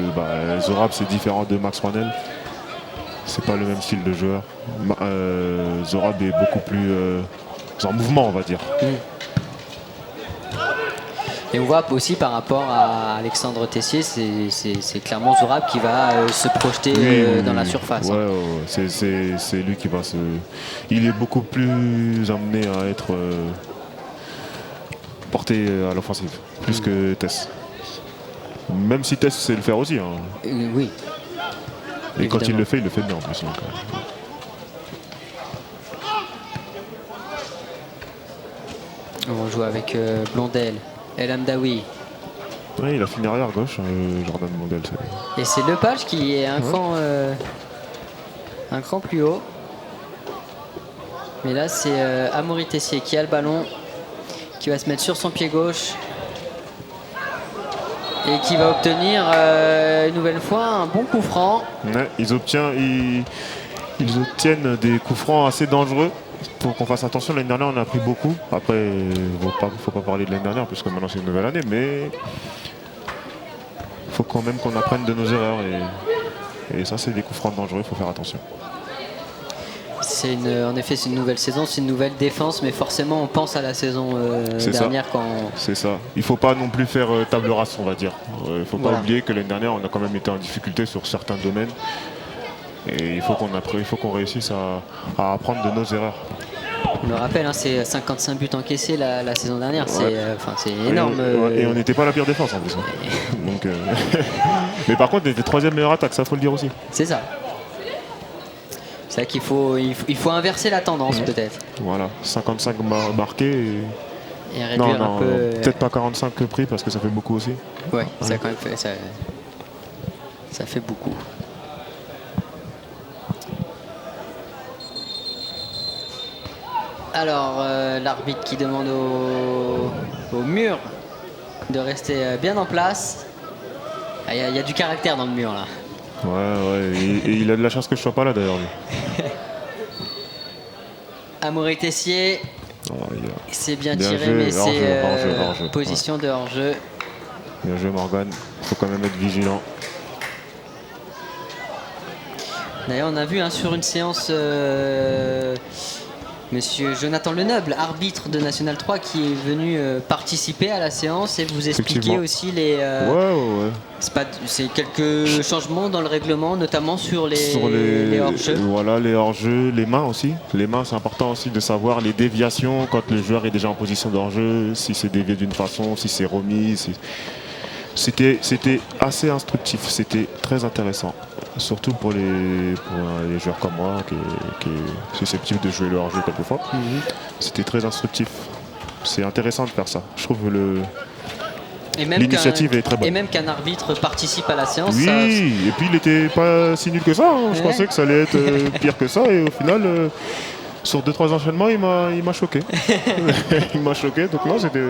Zourab, c'est différent de Max Rouanel. C'est pas le même style de joueur. Zourab est beaucoup plus en mouvement, on va dire. Et on voit aussi par rapport à Alexandre Tessier, c'est clairement Zourab qui va se projeter dans la surface. Ouais. C'est lui qui va se... Il est beaucoup plus amené à être porté à l'offensive, plus que Tess. Même si Tess sait le faire aussi. Hein. Oui. Et quand il le fait bien en plus. Donc, on joue avec Blondel, El Hamdaoui. Ouais, il a fini arrière gauche, Jordan Blondel. Et c'est Lepage qui est un cran plus haut. Mais là, c'est Amaury Tessier qui a le ballon, qui va se mettre sur son pied gauche. Et qui va obtenir une nouvelle fois un bon coup franc. Ouais, ils obtiennent des coups francs assez dangereux. Pour qu'on fasse attention, l'année dernière on a pris beaucoup. Après, faut pas parler de l'année dernière puisque maintenant c'est une nouvelle année, mais il faut quand même qu'on apprenne de nos erreurs. Et ça, c'est des coups francs dangereux, il faut faire attention. En effet, c'est une nouvelle saison, c'est une nouvelle défense, mais forcément on pense à la saison dernière quand. C'est ça. Il faut pas non plus faire table rase, on va dire. Il faut pas oublier que l'année dernière on a quand même été en difficulté sur certains domaines. Et il faut qu'on réussisse à apprendre de nos erreurs. On le rappelle, hein, c'est 55 buts encaissés la saison dernière, ouais. C'est énorme. Et on n'était pas la pire défense en plus. Donc, mais par contre, on était 3e meilleure attaque, ça faut le dire aussi. C'est ça. C'est vrai qu'il faut inverser la tendance peut-être. Voilà, 55 marqués et réduire un peu. Peut-être pas 45 pris parce que ça fait beaucoup aussi. Ouais, ça quand même fait, ça fait beaucoup. Alors, l'arbitre qui demande au mur de rester bien en place. Il y a du caractère dans le mur là. Ouais, et il a de la chance que je sois pas là d'ailleurs. Amaury Tessier, c'est bien tiré, joué, mais c'est hors-jeu, position de hors-jeu. Bien joué Morgan, il faut quand même être vigilant. D'ailleurs, on a vu sur une séance Monsieur Jonathan Leneuble, arbitre de National 3, qui est venu participer à la séance et vous expliquer aussi les. C'est quelques changements dans le règlement, notamment sur les hors-jeux. Voilà, les hors-jeux, les mains aussi. Les mains, c'est important aussi de savoir les déviations quand le joueur est déjà en position de hors-jeu, si c'est dévié d'une façon, si c'est remis. C'était assez instructif, c'était très intéressant. Surtout pour les joueurs comme moi qui est susceptible de jouer le hors-jeu quelquefois. C'était très instructif. C'est intéressant de faire ça. Je trouve l'initiative est très bonne. Et même qu'un arbitre participe à la séance. Oui, et puis il était pas si nul que ça. Hein. Je pensais que ça allait être pire que ça. Et au final, sur 2-3 enchaînements, il m'a choqué. Il m'a choqué. Donc non, c'était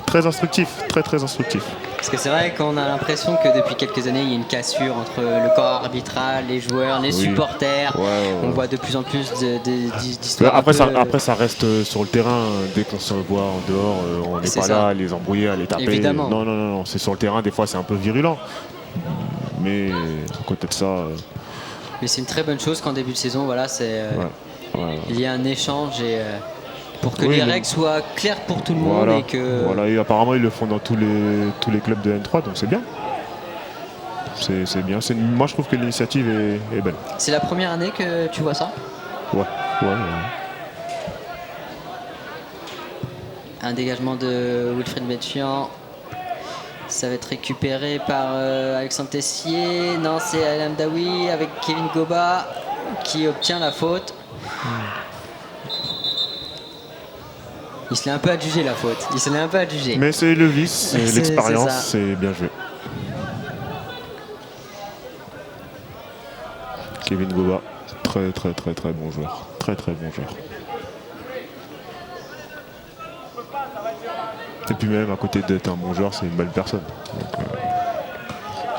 très instructif. Très instructif. Parce que c'est vrai qu'on a l'impression que depuis quelques années, il y a une cassure entre le corps arbitral, les joueurs, les supporters. On voit de plus en plus d'histoires. Après, ça reste sur le terrain. Dès qu'on se voit en dehors, on n'est pas là à les embrouiller, à les taper. Évidemment. Non. C'est sur le terrain. Des fois, c'est un peu virulent. Mais à côté de ça. Mais c'est une très bonne chose qu'en début de saison, voilà, il y a un échange et. Pour que les règles soient claires pour tout le monde et que. Voilà, et apparemment ils le font dans tous les clubs de N3, donc c'est bien. C'est bien. Moi je trouve que l'initiative est belle. C'est la première année que tu vois ça ? Ouais. Un dégagement de Wilfried Betchian. Ça va être récupéré par Alexandre Tessier. Non, c'est Al Hamdaoui avec Kevin Goba qui obtient la faute. Il se l'est un peu adjugé la faute. Mais c'est le vice, c'est l'expérience, c'est bien joué. Kevin Goba, très bon joueur. Très bon joueur. Et puis même à côté d'être un bon joueur, c'est une belle personne. Donc,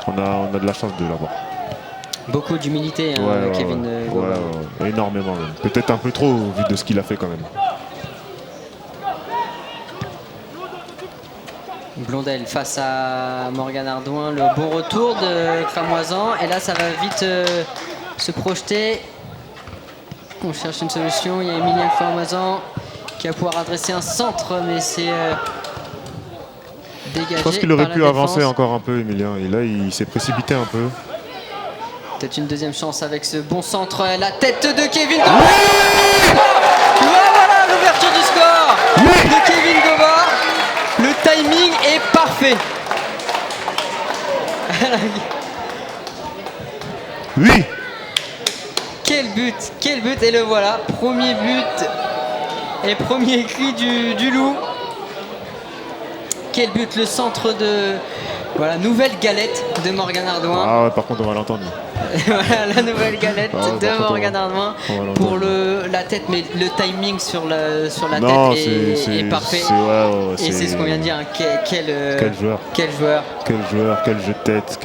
on a de la chance de l'avoir. Beaucoup d'humilité, Kevin Goba. Ouais, énormément même. Peut-être un peu trop vu de ce qu'il a fait quand même. Blondel face à Morgan Ardouin, le bon retour de Cramoisan et là ça va vite se projeter. On cherche une solution, il y a Emilien Cramoisan qui va pouvoir adresser un centre mais c'est dégagé. Je pense qu'il aurait pu avancer encore un peu Emilien et là il s'est précipité un peu. Peut-être une deuxième chance avec ce bon centre, la tête de Kevin Goba. Voilà l'ouverture du score de Kevin Goba. Le timing est parfait. Oui. Quel but et le voilà, premier but et premier cri du loup. quel but, le centre de... Voilà, nouvelle galette de Morgan Ardouin. Ah ouais, par contre, on va l'entendre. Voilà, la nouvelle galette de Morgan Ardouin pour la tête, mais le timing sur la tête est parfait. Et c'est ce qu'on vient de dire. Hein. Quel joueur. Quel joueur. Quel joueur, quel jeu de tête,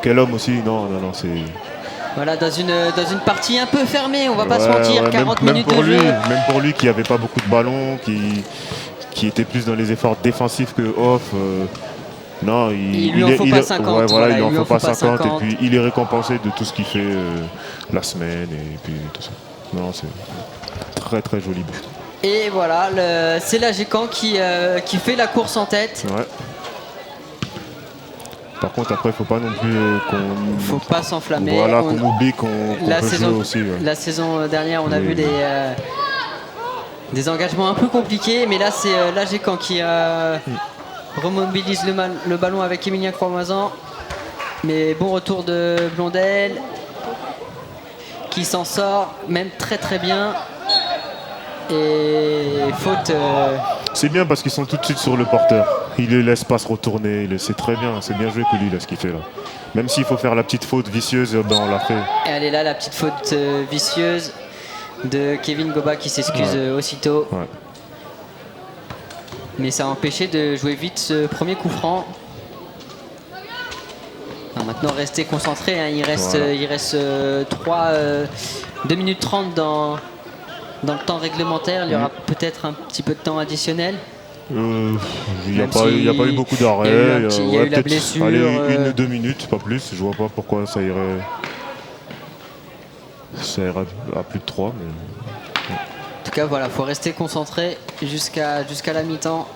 quel homme aussi. Non, c'est... Voilà, dans une partie un peu fermée, on va pas se mentir, 40 minutes de jeu. Même pour lui qui avait pas beaucoup de ballons, qui était plus dans les efforts défensifs que off. Non, il lui en faut pas 50. Ouais, voilà, il lui en faut pas 50 et puis il est récompensé de tout ce qu'il fait la semaine et puis tout ça. Non, c'est très très joli but. Et voilà, c'est l'AGCAN qui fait la course en tête. Ouais. Par contre, après, il faut pas non plus faut pas s'enflammer. Voilà, qu'on oublie qu'on peut jouer aussi. Ouais. La saison dernière, on a vu des engagements un peu compliqués, mais là, c'est l'AGCAN qui remobilise le ballon avec Emilien Croix-Moisan. Mais bon retour de Blondel qui s'en sort même très très bien. Et faute. C'est bien parce qu'ils sont tout de suite sur le porteur. Il ne laisse pas se retourner. C'est très bien. C'est bien joué que lui, là, ce qu'il fait là. Même s'il faut faire la petite faute vicieuse, ben on l'a fait. Et elle est là, la petite faute vicieuse de Kevin Goba qui s'excuse aussitôt. Ouais. Mais ça a empêché de jouer vite ce premier coup franc. Alors maintenant, restez concentrés. Hein. Il reste 2 minutes 30 dans le temps réglementaire. Il y aura peut-être un petit peu de temps additionnel. Il n'y a pas eu beaucoup d'arrêts. Il y a eu la blessure. Allez, 1 ou 2 minutes, pas plus. Je vois pas pourquoi ça irait à plus de 3. Mais... En tout cas, voilà, faut rester concentré jusqu'à la mi-temps.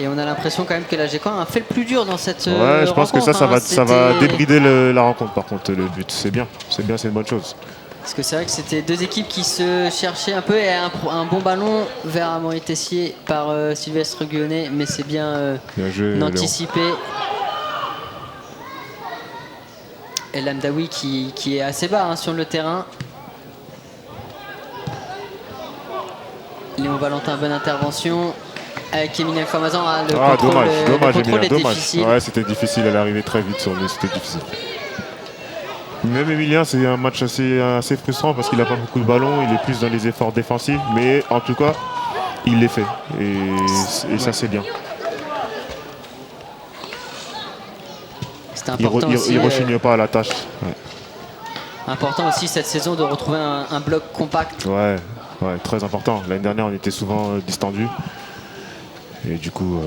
Et on a l'impression quand même que l'AGCAN a fait le plus dur dans cette rencontre. Je pense que ça va débrider la rencontre. Par contre, le but, c'est bien, c'est une bonne chose. Parce que c'est vrai que c'était deux équipes qui se cherchaient un peu et un bon ballon vers Amaury Tessier par Sylvestre Guionnet, mais c'est bien anticipé. Et Lamdaoui qui est assez bas sur le terrain. Léon Valentin, bonne intervention. Avec Emilien Croix-Moisan, le contrôle est difficile. Ouais, c'était difficile, elle est arrivée très vite sur lui, c'était difficile. Même Emilien, c'est un match assez frustrant parce qu'il n'a pas beaucoup de ballons, il est plus dans les efforts défensifs, mais en tout cas, il les fait. Et ça, c'est bien. Il ne rechigne pas à la tâche. Ouais. Important aussi cette saison de retrouver un bloc compact. Ouais, très important. L'année dernière, on était souvent distendus. Et du coup,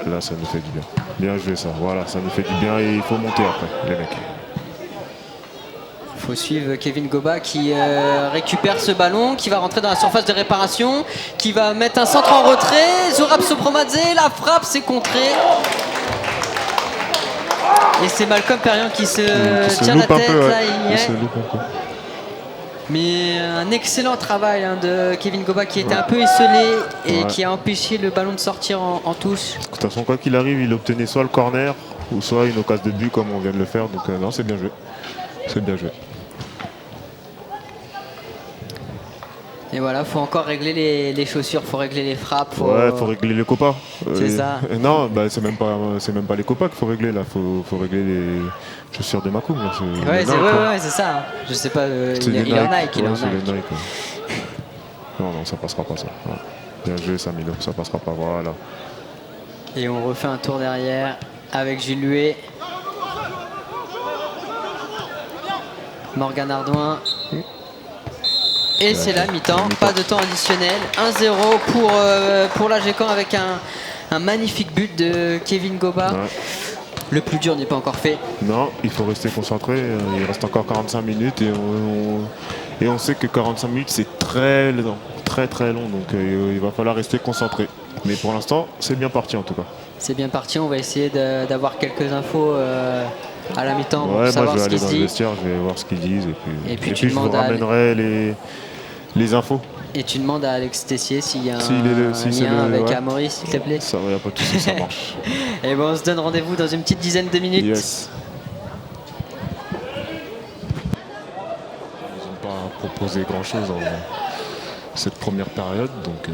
là, ça nous fait du bien. Bien joué ça. Voilà, ça nous fait du bien et il faut monter après, les mecs. Il faut suivre Kevin Goba qui récupère ce ballon, qui va rentrer dans la surface de réparation, qui va mettre un centre en retrait. Zourab Sopromadze, la frappe, c'est contré. Et c'est Malcolm Perriand qui se tient la tête. Il se loupe un peu. Mais un excellent travail de Kevin Goba qui était un peu esselé et qui a empêché le ballon de sortir en touche. De toute façon, quoi qu'il arrive, il obtenait soit le corner ou soit une occasion de but comme on vient de le faire. Donc non, c'est bien joué. C'est bien joué. Et voilà, faut encore régler les chaussures, faut régler les frappes. Faut régler les copas. C'est ça. Non, c'est même pas les copas qu'il faut régler là. Faut régler les chaussures de Makoum. C'est ça. Je sais pas, il est en Nike. Non, ça passera pas ça. Ouais. Bien joué Samilo, ça passera pas. Voilà. Et on refait un tour derrière avec Jules Huet. Morgan Ardouin. Et c'est la mi-temps, pas de temps additionnel. 1-0 pour l'AGCAN avec un magnifique but de Kevin Goba. Ouais. Le plus dur n'est pas encore fait. Non, il faut rester concentré. Il reste encore 45 minutes et on sait que 45 minutes c'est très long, très long. Donc il va falloir rester concentré. Mais pour l'instant, c'est bien parti en tout cas. C'est bien parti, on va essayer d'avoir quelques infos à la mi-temps pour savoir ce qu'ils disent. Moi je vais aller dans le vestiaire, je vais voir ce qu'ils disent et puis je vous ramènerai les infos. Et tu demandes à Alex Tessier s'il y a un lien avec Amaury, s'il te plaît. Ça va, il n'y a pas de souci, ça marche. Et bon, on se donne rendez-vous dans une petite dizaine de minutes. Yes. Ils n'ont pas proposé grand-chose dans cette première période, donc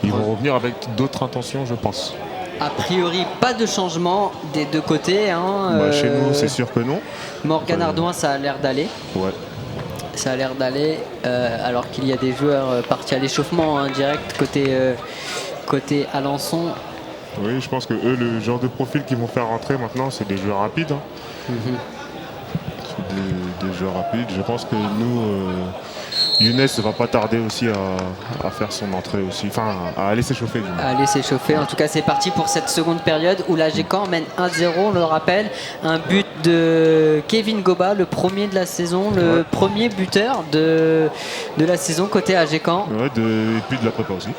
Ils vont revenir avec d'autres intentions, je pense. A priori, pas de changement des deux côtés. Hein. Chez nous, c'est sûr que non. Morgan Ardouin, ça a l'air d'aller. Ouais. Ça a l'air d'aller, alors qu'il y a des joueurs partis à l'échauffement hein, direct côté Alençon. Oui, je pense que eux, le genre de profil qu'ils vont faire rentrer maintenant, c'est des joueurs rapides. Hein. Des joueurs rapides. Je pense que nous, Younes ne va pas tarder aussi à faire son entrée aussi, enfin à aller s'échauffer. À aller s'échauffer. En tout cas, c'est parti pour cette seconde période où la Gécamp mène 1-0, on le rappelle. Un but de Kevin Goba, le premier de la saison, le premier buteur de la saison côté Gécamp. Ouais, et puis de la prépa aussi.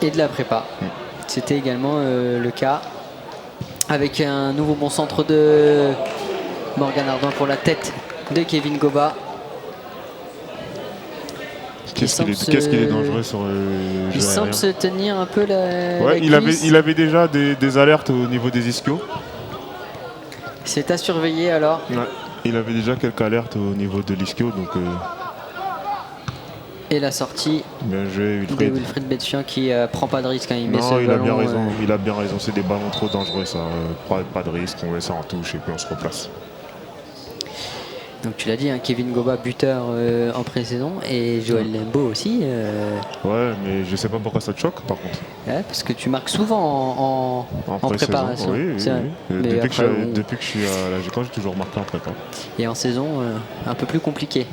Et de la prépa. C'était également le cas. Avec un nouveau bon centre de Morgan Ardouin pour la tête de Kevin Goba. Qu'est-ce qu'il est dangereux sur il semble se tenir un peu la ouais, cuisse. il avait déjà des alertes au niveau des ischios. C'est à surveiller alors. Ouais, il avait déjà quelques alertes au niveau de l'ischio. Donc, et la sortie bien joué, de Wilfried Betfian qui prend pas de risque. Hein. Il a bien raison. Il a bien raison. C'est des ballons trop dangereux, ça. Pas de risque. On met ça en touche et puis on se replace. Donc tu l'as dit, hein, Kevin Goba buteur en pré-saison et Joël Lembo aussi. Ouais, mais je sais pas pourquoi ça te choque par contre. Ouais, parce que tu marques souvent en préparation. Oui. Depuis que je suis à la Gécamp, j'ai toujours marqué en prépa. Et en saison, un peu plus compliqué.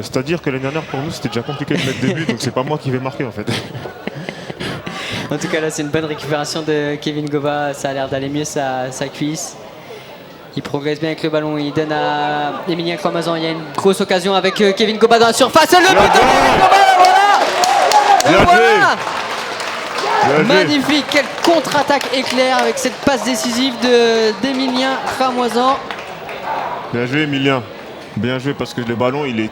C'est-à-dire que l'année dernière pour nous c'était déjà compliqué de mettre des buts, donc c'est pas moi qui vais marquer en fait. En tout cas là c'est une bonne récupération de Kevin Goba, ça a l'air d'aller mieux sa cuisse. Il progresse bien avec le ballon, il donne à Emilien Clamazan, il y a une grosse occasion avec Kevin Goba dans la surface, le but de Kevin Goba, voilà. Magnifique, quelle contre-attaque éclair avec cette passe décisive d'Emilien Clamazan. Bien joué Emilien. Bien joué parce que le ballon il est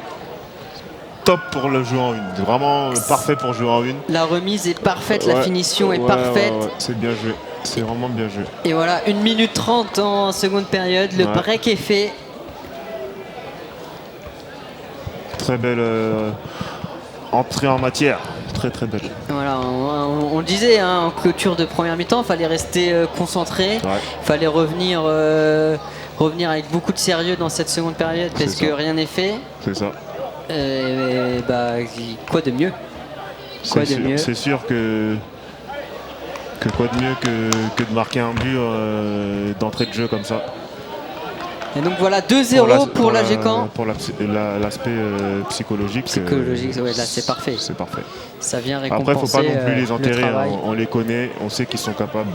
top pour le jouer en une. Vraiment parfait pour jouer en une. La remise est parfaite, la finition est parfaite. C'est bien joué. C'est vraiment bien joué. Et voilà, 1 minute 30 en seconde période. Le break est fait. Très belle entrée en matière. Très belle. Voilà, on le disait hein, en clôture de première mi-temps, il fallait rester concentré. Il fallait revenir avec beaucoup de sérieux dans cette seconde période parce que rien n'est fait. C'est ça. Quoi de mieux? C'est sûr que quoi de mieux que de marquer un but d'entrée de jeu comme ça. Et donc voilà 2-0 pour la Gécamp. Pour l'aspect psychologique. Ouais, là c'est parfait. C'est parfait. Ça vient récompenser. Après, il ne faut pas non plus les enterrer. On les connaît, on sait qu'ils sont capables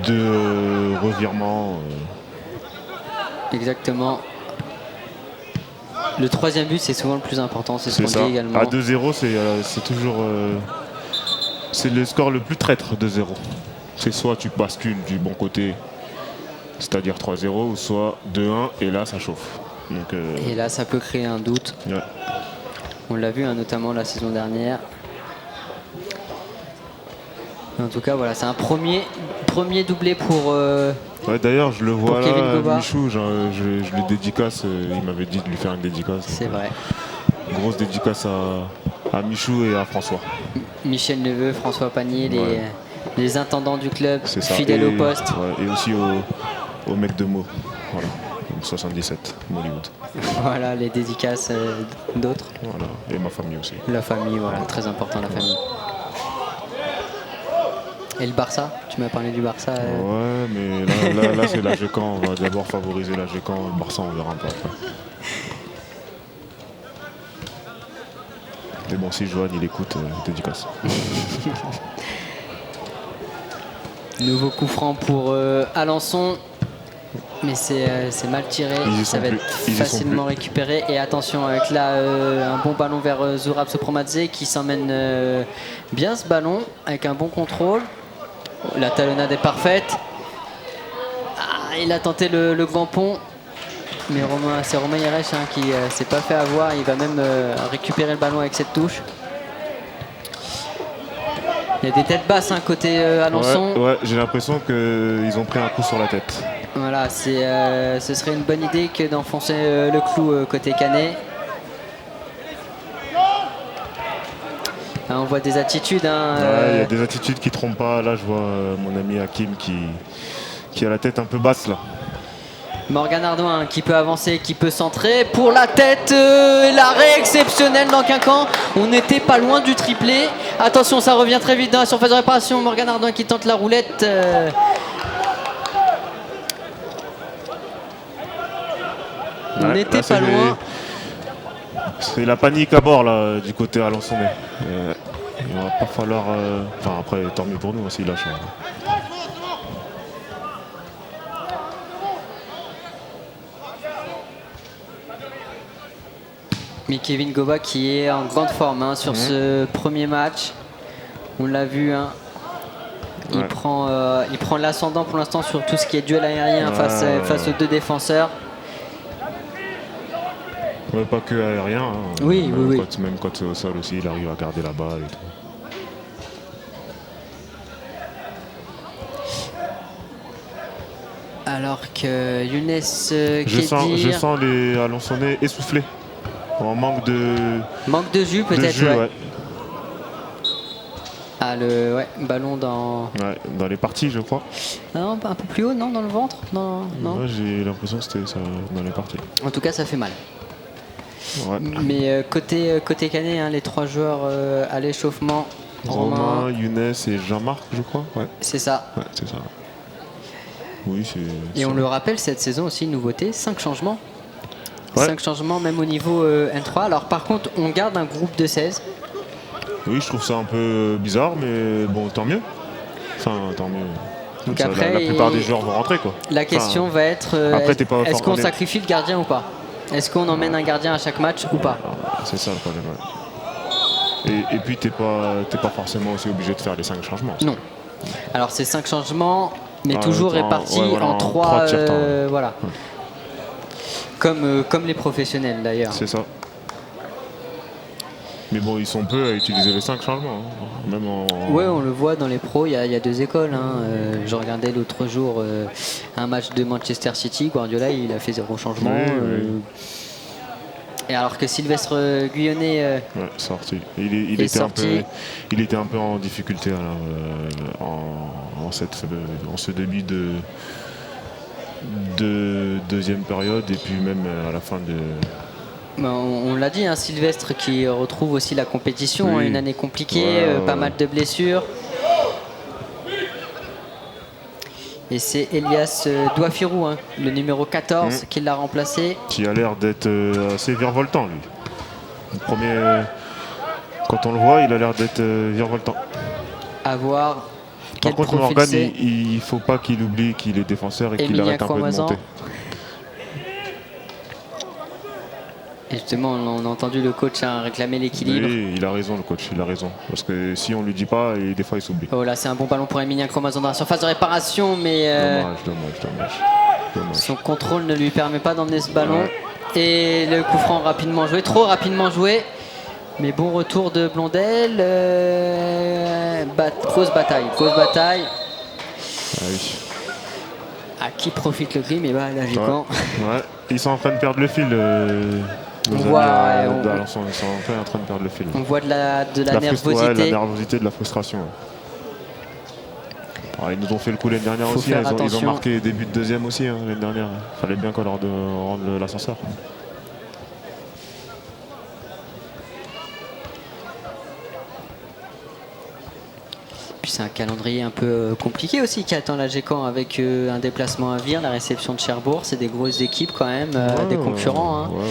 de revirement. Exactement. Le troisième but, c'est souvent le plus important, c'est ce qu'on dit également. À 2-0, c'est toujours c'est le score le plus traître, 2-0. C'est soit tu bascules du bon côté, c'est-à-dire 3-0, ou soit 2-1, et là, ça chauffe. Donc, et là, ça peut créer un doute. Ouais. On l'a vu, hein, notamment la saison dernière. En tout cas, voilà, c'est un premier doublé pour... ouais, d'ailleurs, je le vois là, Michou, je lui dédicace, il m'avait dit de lui faire une dédicace. C'est vrai. Grosse dédicace à Michou et à François. Michel Neveu, François Panier, les intendants du club, fidèles au poste. Et aussi au mec de Meaux, voilà, 77, Mollywood. Voilà, les dédicaces d'autres. Voilà, et ma famille aussi. La famille, voilà, très important la famille. Et le Barça, tu m'as parlé du Barça. Ouais, mais là c'est la Gécamp, on va d'abord favoriser la Gécamp, le Barça on verra un peu après. Mais bon, si Johan il écoute, dédicace. Nouveau coup franc pour Alençon, mais c'est mal tiré, ça va être facilement récupéré. Et attention avec là un bon ballon vers Zurab Sopromadze qui s'emmène bien ce ballon avec un bon contrôle. La talonnade est parfaite. Il a tenté le grand pont, mais c'est Romain Yeresh hein, qui s'est pas fait avoir. Il va même récupérer le ballon avec cette touche. Il y a des têtes basses hein, côté Alençon. Ouais, j'ai l'impression qu'ils ont pris un coup sur la tête. Voilà, ce serait une bonne idée que d'enfoncer le clou côté Canet. On voit des attitudes. Hein, ouais, il y a des attitudes qui trompent pas. Là, je vois mon ami Hakim qui a la tête un peu basse là. Morgan Ardouin qui peut avancer, qui peut centrer pour la tête, l'arrêt exceptionnel dans Quincan. On n'était pas loin du triplé. Attention, ça revient très vite dans la surface de réparation. Morgan Ardouin qui tente la roulette. On n'était pas loin. C'est la panique à bord là du côté Alençonnais. Il va pas falloir. Enfin après, tant mieux pour nous aussi, il lâche. Mais Kevin Goba qui est en grande forme sur ce premier match. On l'a vu. Il prend l'ascendant pour l'instant sur tout ce qui est duel aérien face aux deux défenseurs. Ouais, pas que aérien. Oui. Même quand c'est au sol aussi, il arrive à garder la balle et tout. Alors que Younes je sens les Alençonnais essoufflés. En manque de jus peut-être. Ouais. Ah, ballon dans les parties, je crois. Non, un peu plus haut, non, dans le ventre. Non. Ouais, j'ai l'impression que c'était ça dans les parties. En tout cas, ça fait mal. Ouais. Mais côté Canet, les 3 joueurs à l'échauffement. Romain, Younes et Jean-Marc, je crois. Ouais. C'est ça. Ouais, c'est ça. Oui, Et on le rappelle, cette saison aussi, une nouveauté, 5 changements. Ouais. 5 changements même au niveau N3. Alors par contre, on garde un groupe de 16. Oui, je trouve ça un peu bizarre, mais bon, tant mieux. Enfin, tant mieux. Donc ça, après, la plupart des joueurs vont rentrer, quoi. La question va être est-ce qu'on sacrifie le gardien ou pas? Est-ce qu'on emmène un gardien à chaque match ou pas? C'est ça le problème. Ouais. Et puis t'es pas forcément aussi obligé de faire les 5 changements. Non. Alors c'est 5 changements, mais toujours répartis en 3 voilà. Ouais. Comme les professionnels d'ailleurs. C'est ça. Mais bon, ils sont peu à utiliser les 5 changements. Même Ouais, on le voit dans les pros, il y a 2 écoles. Je regardais l'autre jour un match de Manchester City. Guardiola, il a fait 0 changement. Oui. Et alors que Sylvestre Guyonnet sorti. Il était un peu en difficulté en ce début de deuxième période et puis même à la fin de... On l'a dit, Sylvestre qui retrouve aussi la compétition, une année compliquée, pas mal de blessures. Et c'est Elias Douafirou, le numéro 14, qui l'a remplacé. Qui a l'air d'être assez virevoltant, lui. Le premier, quand on le voit, il a l'air d'être virevoltant. À voir. Par contre, Morgan, il ne faut pas qu'il oublie qu'il est défenseur et qu'il arrête un peu de monter. Et justement, on a entendu le coach réclamer l'équilibre. Oui, il a raison, le coach, il a raison. Parce que si on ne lui dit pas, des fois il s'oublie. Oh là, c'est un bon ballon pour Emilien Cromazon dans la surface de réparation, mais dommage. Son contrôle ne lui permet pas d'emmener ce ballon. Ouais. Et le coup franc rapidement joué, trop rapidement joué. Mais bon retour de Blondel. Grosse bataille. Ah oui. À qui profite le gris, mais là, Gécamp. Ouais, ils sont en train de perdre le fil. Ils sont en train de perdre le fil. On voit de la nervosité. De la nervosité, de la frustration. Alors, ils nous ont fait le coup l'année dernière aussi. Ils ont marqué début de deuxième aussi l'année dernière. Il fallait bien qu'on leur rende l'ascenseur. C'est un calendrier un peu compliqué aussi qui attend la Gécamp avec un déplacement à Vire, la réception de Cherbourg. C'est des grosses équipes quand même, des concurrents. Ouais.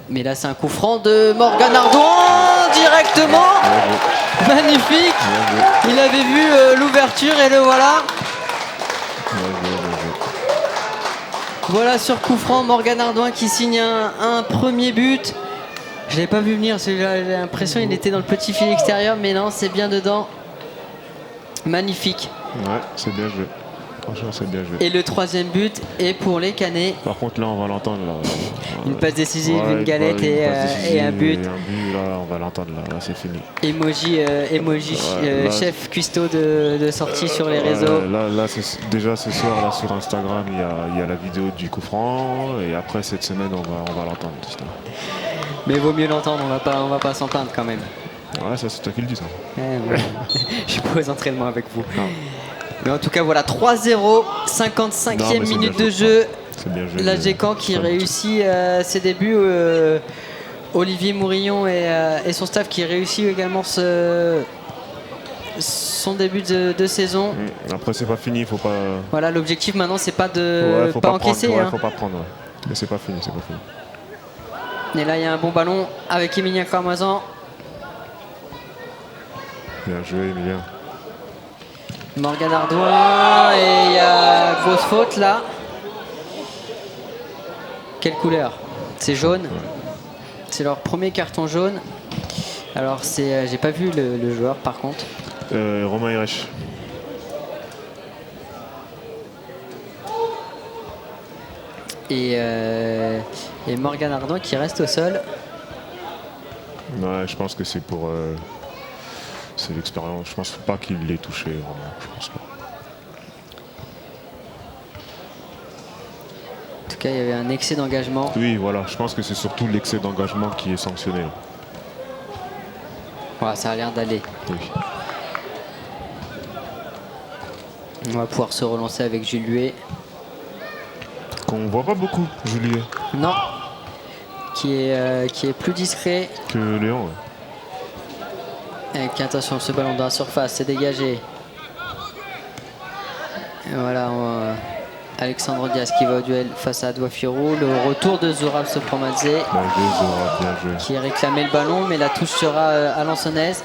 Mais là, c'est un coup franc de Morgan Ardouin directement. Magnifique. Il avait vu l'ouverture et le voilà. Voilà sur coup franc, Morgan Ardouin qui signe un premier but. Je l'avais pas vu venir, j'ai l'impression qu'il était dans le petit filet extérieur, mais non, c'est bien dedans. Magnifique. Ouais, c'est bien joué. Franchement, c'est bien joué. Et le troisième but est pour les Canets. Par contre, là, on va l'entendre. Une passe décisive, une galette et un but. Et un but, là, on va l'entendre. Là, c'est fini. Emoji chef cuistot de sortie sur les réseaux. Là déjà ce soir, là, sur Instagram, il y a la vidéo du coup franc. Et après, cette semaine, on va l'entendre. Mais vaut mieux l'entendre, on va pas s'en plaindre quand même. Ouais, ça c'est toi qui le dis ça. Je suis pas aux entraînements avec vous. Non. Mais en tout cas, voilà, 3-0, 55e minute de jeu. L'AG Caen qui réussit ses débuts. Olivier Mourillon et son staff qui réussit également son début de saison. Après, c'est pas fini, faut pas. Voilà, l'objectif maintenant, c'est pas de pas encaisser. Ouais, hein. faut pas prendre. Ouais. Mais c'est pas fini, c'est pas fini. Et là, il y a un bon ballon avec Emilien Carmoisan. Bien joué, Emilien. Morgan Ardouin, et il y a grosse faute là. Quelle couleur? C'est jaune. Ouais. C'est leur premier carton jaune. Alors c'est, j'ai pas vu le joueur par contre. Romain Hirech. Et Morgan Ardouin qui reste au sol. Ouais, je pense que c'est pour c'est l'expérience. Je pense pas qu'il l'ait touché vraiment. Je pense pas. En tout cas, il y avait un excès d'engagement. Oui, voilà. Je pense que c'est surtout l'excès d'engagement qui est sanctionné. Ouais, ça a l'air d'aller. Oui. On va pouvoir se relancer avec Jules Huet. Qu'on voit pas beaucoup, Jules. Non. Qui est plus discret. Que Léon, ouais. Avec attention, ce ballon dans la surface, c'est dégagé. Et voilà, Alexandre Diaz qui va au duel face à Douafirou. Le retour de Zourab Sopromadze. Bien joué, Zourab, bien joué. Qui a réclamé le ballon, mais la touche sera alençonnaise.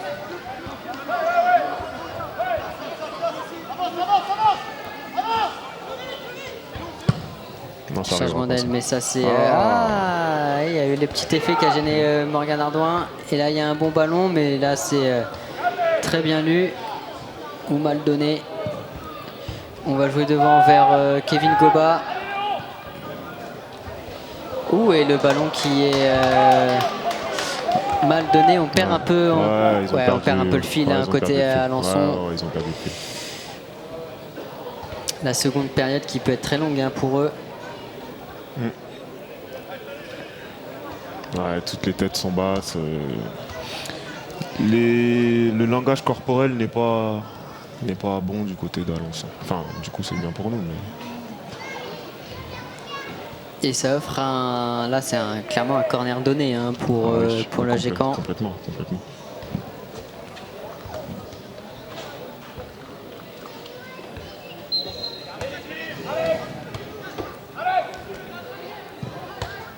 Changement d'aile, mais ça c'est... il y a eu les petits effets qui a gêné Morgan Ardouin. Et là il y a un bon ballon, mais là c'est très bien lu ou mal donné. On va jouer devant vers Kevin Goba. Et le ballon qui est mal donné. On perd un peu, on perd un peu le fil côté Alençon. Ils ont perdu le fil. La seconde période qui peut être très longue pour eux. Ouais, toutes les têtes sont basses. Le langage corporel n'est pas bon du côté d'Alençon. Enfin, du coup, c'est bien pour nous. Mais... Et ça offre là, c'est clairement un corner donné pour l'AG Caen. Complètement.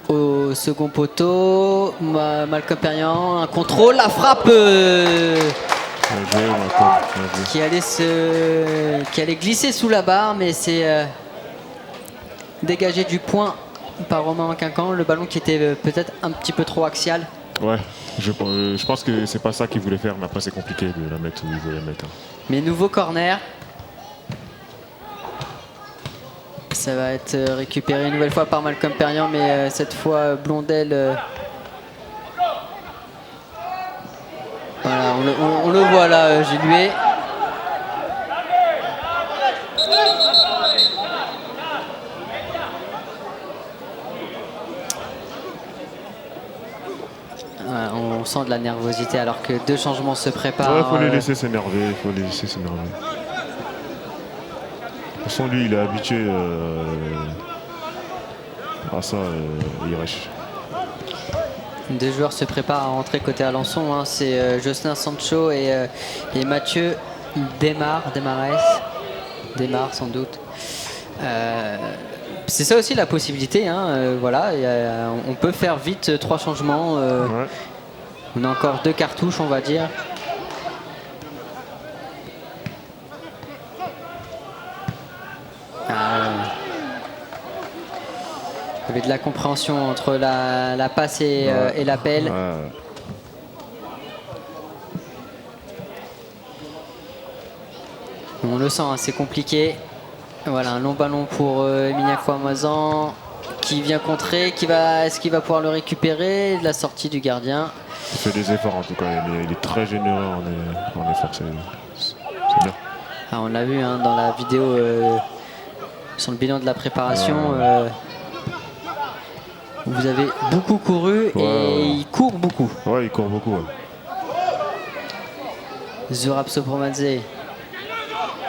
Au second poteau, Malcolm Perriand, un contrôle, la frappe qui allait glisser sous la barre, mais c'est dégagé du point par Romain Quincan. Le ballon qui était peut-être un petit peu trop axial. Ouais, je pense que c'est pas ça qu'il voulait faire, mais après c'est compliqué de la mettre où il veut la mettre. Mais nouveau corner. Ça va être récupéré une nouvelle fois par Malcolm Perriand, mais cette fois Blondel. Voilà, on le voit là, Jules Huet. On sent de la nervosité alors que deux changements se préparent. Il faut les laisser s'énerver, De toute façon, lui, il est habitué à ça, Hirech. Deux joueurs se préparent à rentrer côté Alençon. C'est Jocelyn Sancho et Mathieu Desmar sans doute. C'est ça aussi la possibilité. Voilà, on peut faire vite 3 changements. Ouais. On a encore 2 cartouches, on va dire. Il y avait de la compréhension entre la passe et l'appel. On le sent, c'est compliqué. Voilà, un long ballon pour Emilien Carmoisan qui vient contrer. Est-ce qu'il va pouvoir le récupérer? De la sortie du gardien. Il fait des efforts en tout cas. Il est très généreux en effort. C'est bien. On l'a vu dans la vidéo sur le bilan de la préparation. Vous avez beaucoup couru et il court beaucoup. Ouais, il court beaucoup. Zurab Sopromadze.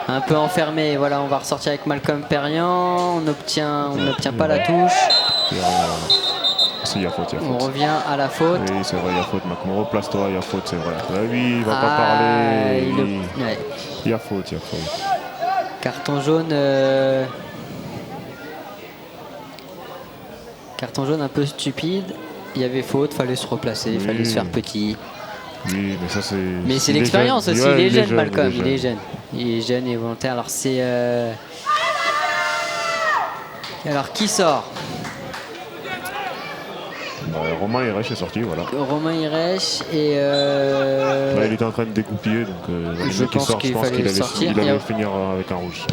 Un peu enfermé. Voilà, on va ressortir avec Malcolm Perriand. On n'obtient pas la touche. Si, il y a faute, il y a faute. On revient à la faute. Oui, c'est vrai, il y a faute. Macmoro, place-toi, il y a faute, c'est vrai. Ah oui, il va pas parler. Ouais. Il y a faute, il y a faute. Carton jaune. Carton jaune un peu stupide. Il y avait faute, fallait se replacer, il fallait se faire petit. Oui, mais ça c'est. Mais c'est l'expérience aussi, il est jeune, Malcolm, il est jeune. Il est jeune et volontaire. Alors c'est. Alors qui sort? Romain Hirech est sorti, voilà. Romain Hirech et. Il était en train de dégoupiller, donc je pense qu'il allait sortir. Il allait finir avec un rouge.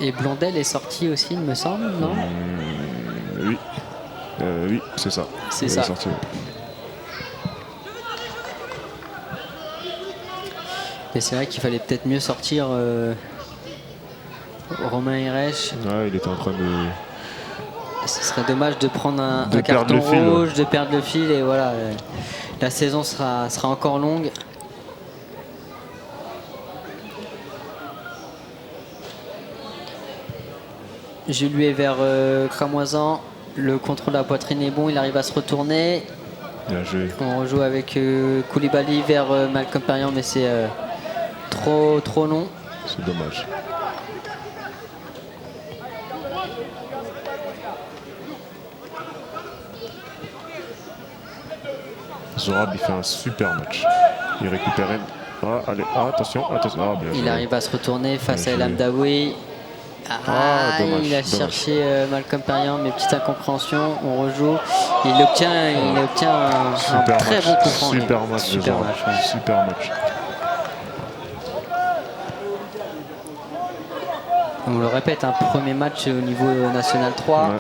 Et Blondel est sorti aussi, il me semble, non? Oui. Oui, c'est ça. C'est ça. Sorti, oui. Mais c'est vrai qu'il fallait peut-être mieux sortir Romain Hirech. Ouais, il était en train de. Ce serait dommage de prendre un carton rouge, de perdre le fil et voilà. La saison sera encore longue. Je lui ai vers Cramoisan. Le contrôle de la poitrine est bon, il arrive à se retourner. Bien joué. On rejoue avec Koulibaly vers Malcolm Perriand, mais c'est trop long. C'est dommage. Zurab, il fait un super match. Il récupère. Allez, attention. Il arrive à se retourner face à El Amdaoui. Dommage, il a cherché Malcolm Perriand, mais petite incompréhension. On rejoue. Il obtient un très bon coup franc. Super match. Super match. On le répète, un premier match au niveau national 3. Ouais.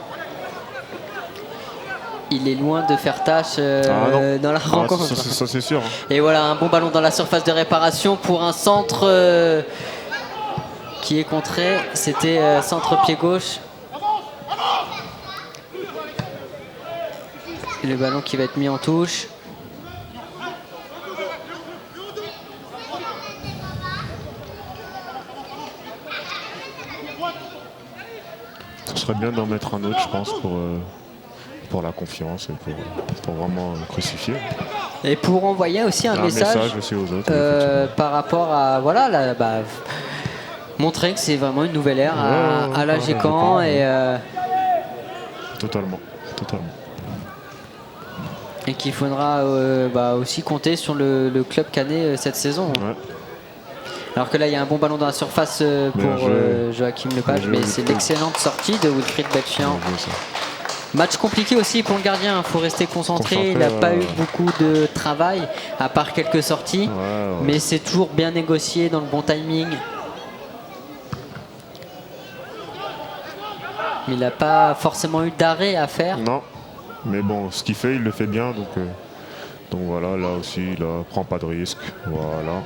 Il est loin de faire tâche dans la rencontre. Ça c'est sûr. Et voilà, un bon ballon dans la surface de réparation pour un centre qui est contré. C'était centre pied gauche. Et le ballon qui va être mis en touche. Ce serait bien d'en mettre un autre, je pense, pour la confiance et pour vraiment crucifier. Et pour envoyer aussi un message aussi aux autres, par rapport à montrer que c'est vraiment une nouvelle ère à l'AGCAN et totalement. Et qu'il faudra aussi compter sur le club canet cette saison. Ouais. Alors que là il y a un bon ballon dans la surface pour Joachim Lepage, mais c'est l'excellente sortie de Wilfried Betfian. Match compliqué aussi pour le gardien, il faut rester concentré. Il n'a pas eu beaucoup de travail, à part quelques sorties. Mais c'est toujours bien négocié dans le bon timing. Mais il n'a pas forcément eu d'arrêt à faire. Non, mais bon, ce qu'il fait, il le fait bien. Donc voilà, là aussi, il ne prend pas de risque. Voilà.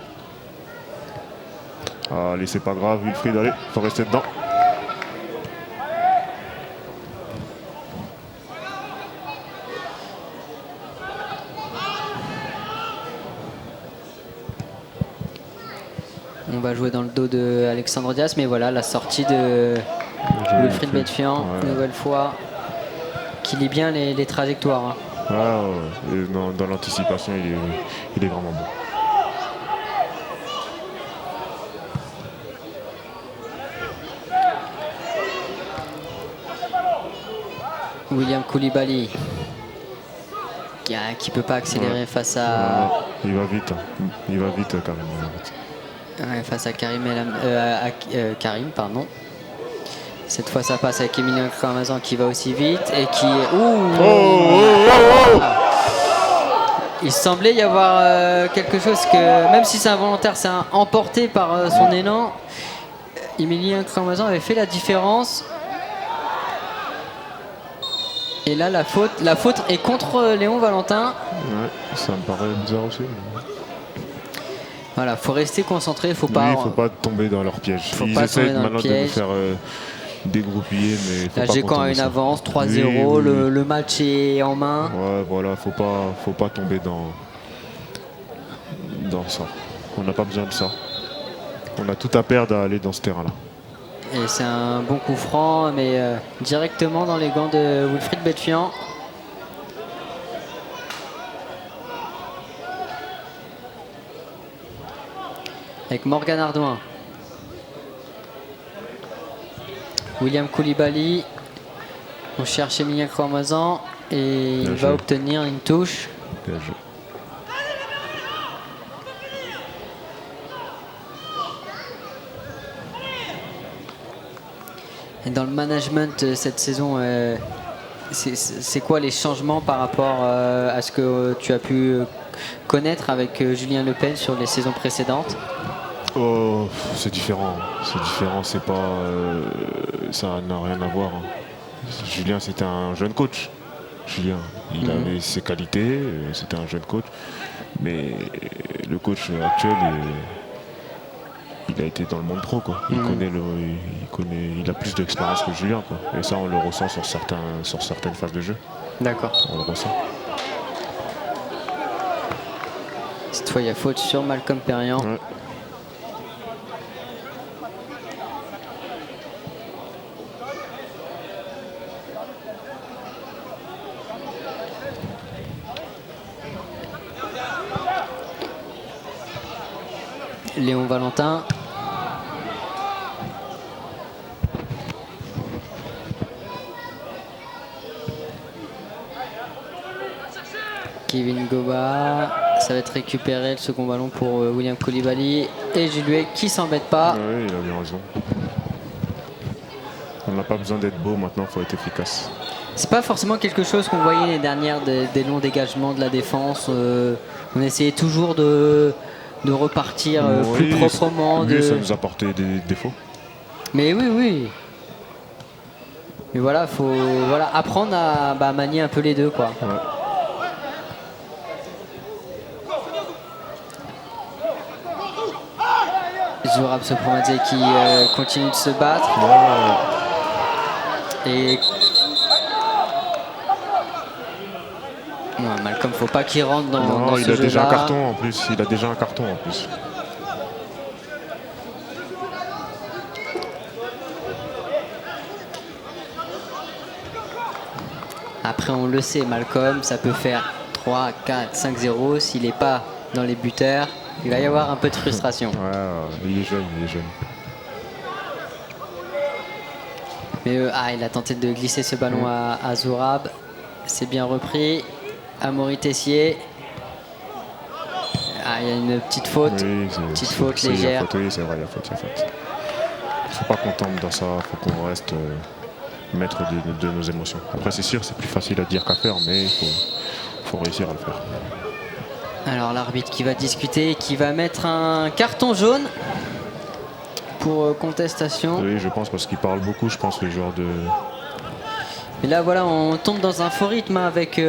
Allez, c'est pas grave, Wilfried, allez, il faut rester dedans. On va jouer dans le dos de Alexandre Dias, mais voilà la sortie de Wilfried Betfian, nouvelle fois, qui lit bien les trajectoires. Et dans l'anticipation, il est vraiment bon. William Koulibaly qui peut pas accélérer face à. Il va vite Karim. Face à Karim, pardon. Cette fois ça passe avec Emilien Cramazan qui va aussi vite et qui. Il semblait y avoir quelque chose que, même si c'est involontaire, c'est emporté par son élan. Emilien Cramazan avait fait la différence. Et là, la faute est contre Léon Valentin. Ouais, ça me paraît bizarre aussi. Voilà, faut rester concentré, faut pas tomber dans leur piège. Ils essaient maintenant de nous faire dégroupiller, mais faut la pas GCAN a une avance, 3-0, le match est en main. Ouais, voilà, faut pas tomber on sort. On n'a pas besoin de ça. On a tout à perdre à aller dans ce terrain-là. Et c'est un bon coup franc, mais directement dans les gants de Wilfried Betfian. Avec Morgan Ardouin. William Koulibaly. On cherche Emilien Croamazan et il va obtenir une touche. Bien joué. Et dans le management cette saison, c'est quoi les changements par rapport à ce que tu as pu connaître avec Julien Lepel sur les saisons précédentes? Oh, c'est différent. C'est différent, c'est pas. Ça n'a rien à voir. Julien, c'était un jeune coach. Julien, il avait ses qualités, c'était un jeune coach. Mais le coach actuel, il a été dans le monde pro, quoi. Il a plus d'expérience que Julien, quoi. Et ça, on le ressent sur certaines phases de jeu. D'accord. On le ressent. Cette fois, il y a faute sur Malcolm Perriand. Ouais. Léon Valentin. Kevin Goba. Ça va être récupéré le second ballon pour William Koulibaly. Et Juillet qui s'embête pas. Oui, il a bien raison. On n'a pas besoin d'être beau maintenant, il faut être efficace. C'est pas forcément quelque chose qu'on voyait les dernières des longs dégagements de la défense. On essayait toujours de repartir plus proprement. Oui, ça nous a apporté des défauts. Mais oui. Mais voilà, faut apprendre à manier un peu les deux, quoi. Ouais. Zourab Sopromadze qui continue de se battre. Et non, Malcolm, faut pas qu'il rentre dans il ce a déjà un jeu-là. carton en plus. Il a déjà un carton en plus. Après, on le sait, Malcolm, ça peut faire 3, 4, 5-0. S'il n'est pas dans les buteurs, il va y avoir un peu de frustration. Ouais, il est jeune. Mais il a tenté de glisser ce ballon à Zourab. C'est bien repris. Amaury Tessier. Il y a une petite faute. Oui, petite faute légère. Oui, c'est vrai, il y a faute. Faut pas qu'on tombe dans ça, faut qu'on reste maître de nos émotions. Après, c'est sûr, c'est plus facile à dire qu'à faire, mais il faut réussir à le faire. Alors l'arbitre qui va discuter, qui va mettre un carton jaune pour contestation. Oui, je pense, parce qu'il parle beaucoup, je pense, le joueur de... Et là, voilà, on tombe dans un faux rythme avec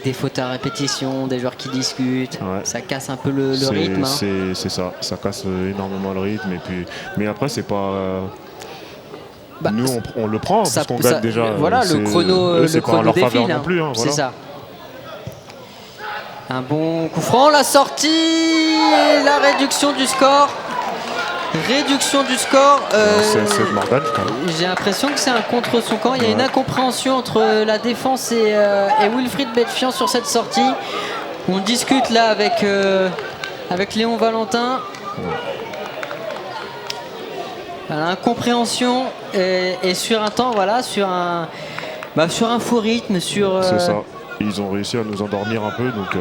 des fautes à répétition, des joueurs qui discutent. Ouais. Ça casse un peu le rythme. C'est ça casse énormément le rythme. Mais après, c'est pas... nous, on le prend, parce qu'on gagne déjà. Voilà, le chrono défile. Non plus, hein, c'est ça. Un bon coup franc, la sortie et la réduction du score. Réduction du score. C'est Morgan, quand même. J'ai l'impression que c'est un contre son camp. Il y a une incompréhension entre la défense et Wilfried Betfian sur cette sortie. On discute là avec Léon Valentin. L'incompréhension est sur un temps, voilà, sur un faux rythme, sur. C'est ça. Ils ont réussi à nous endormir un peu, donc.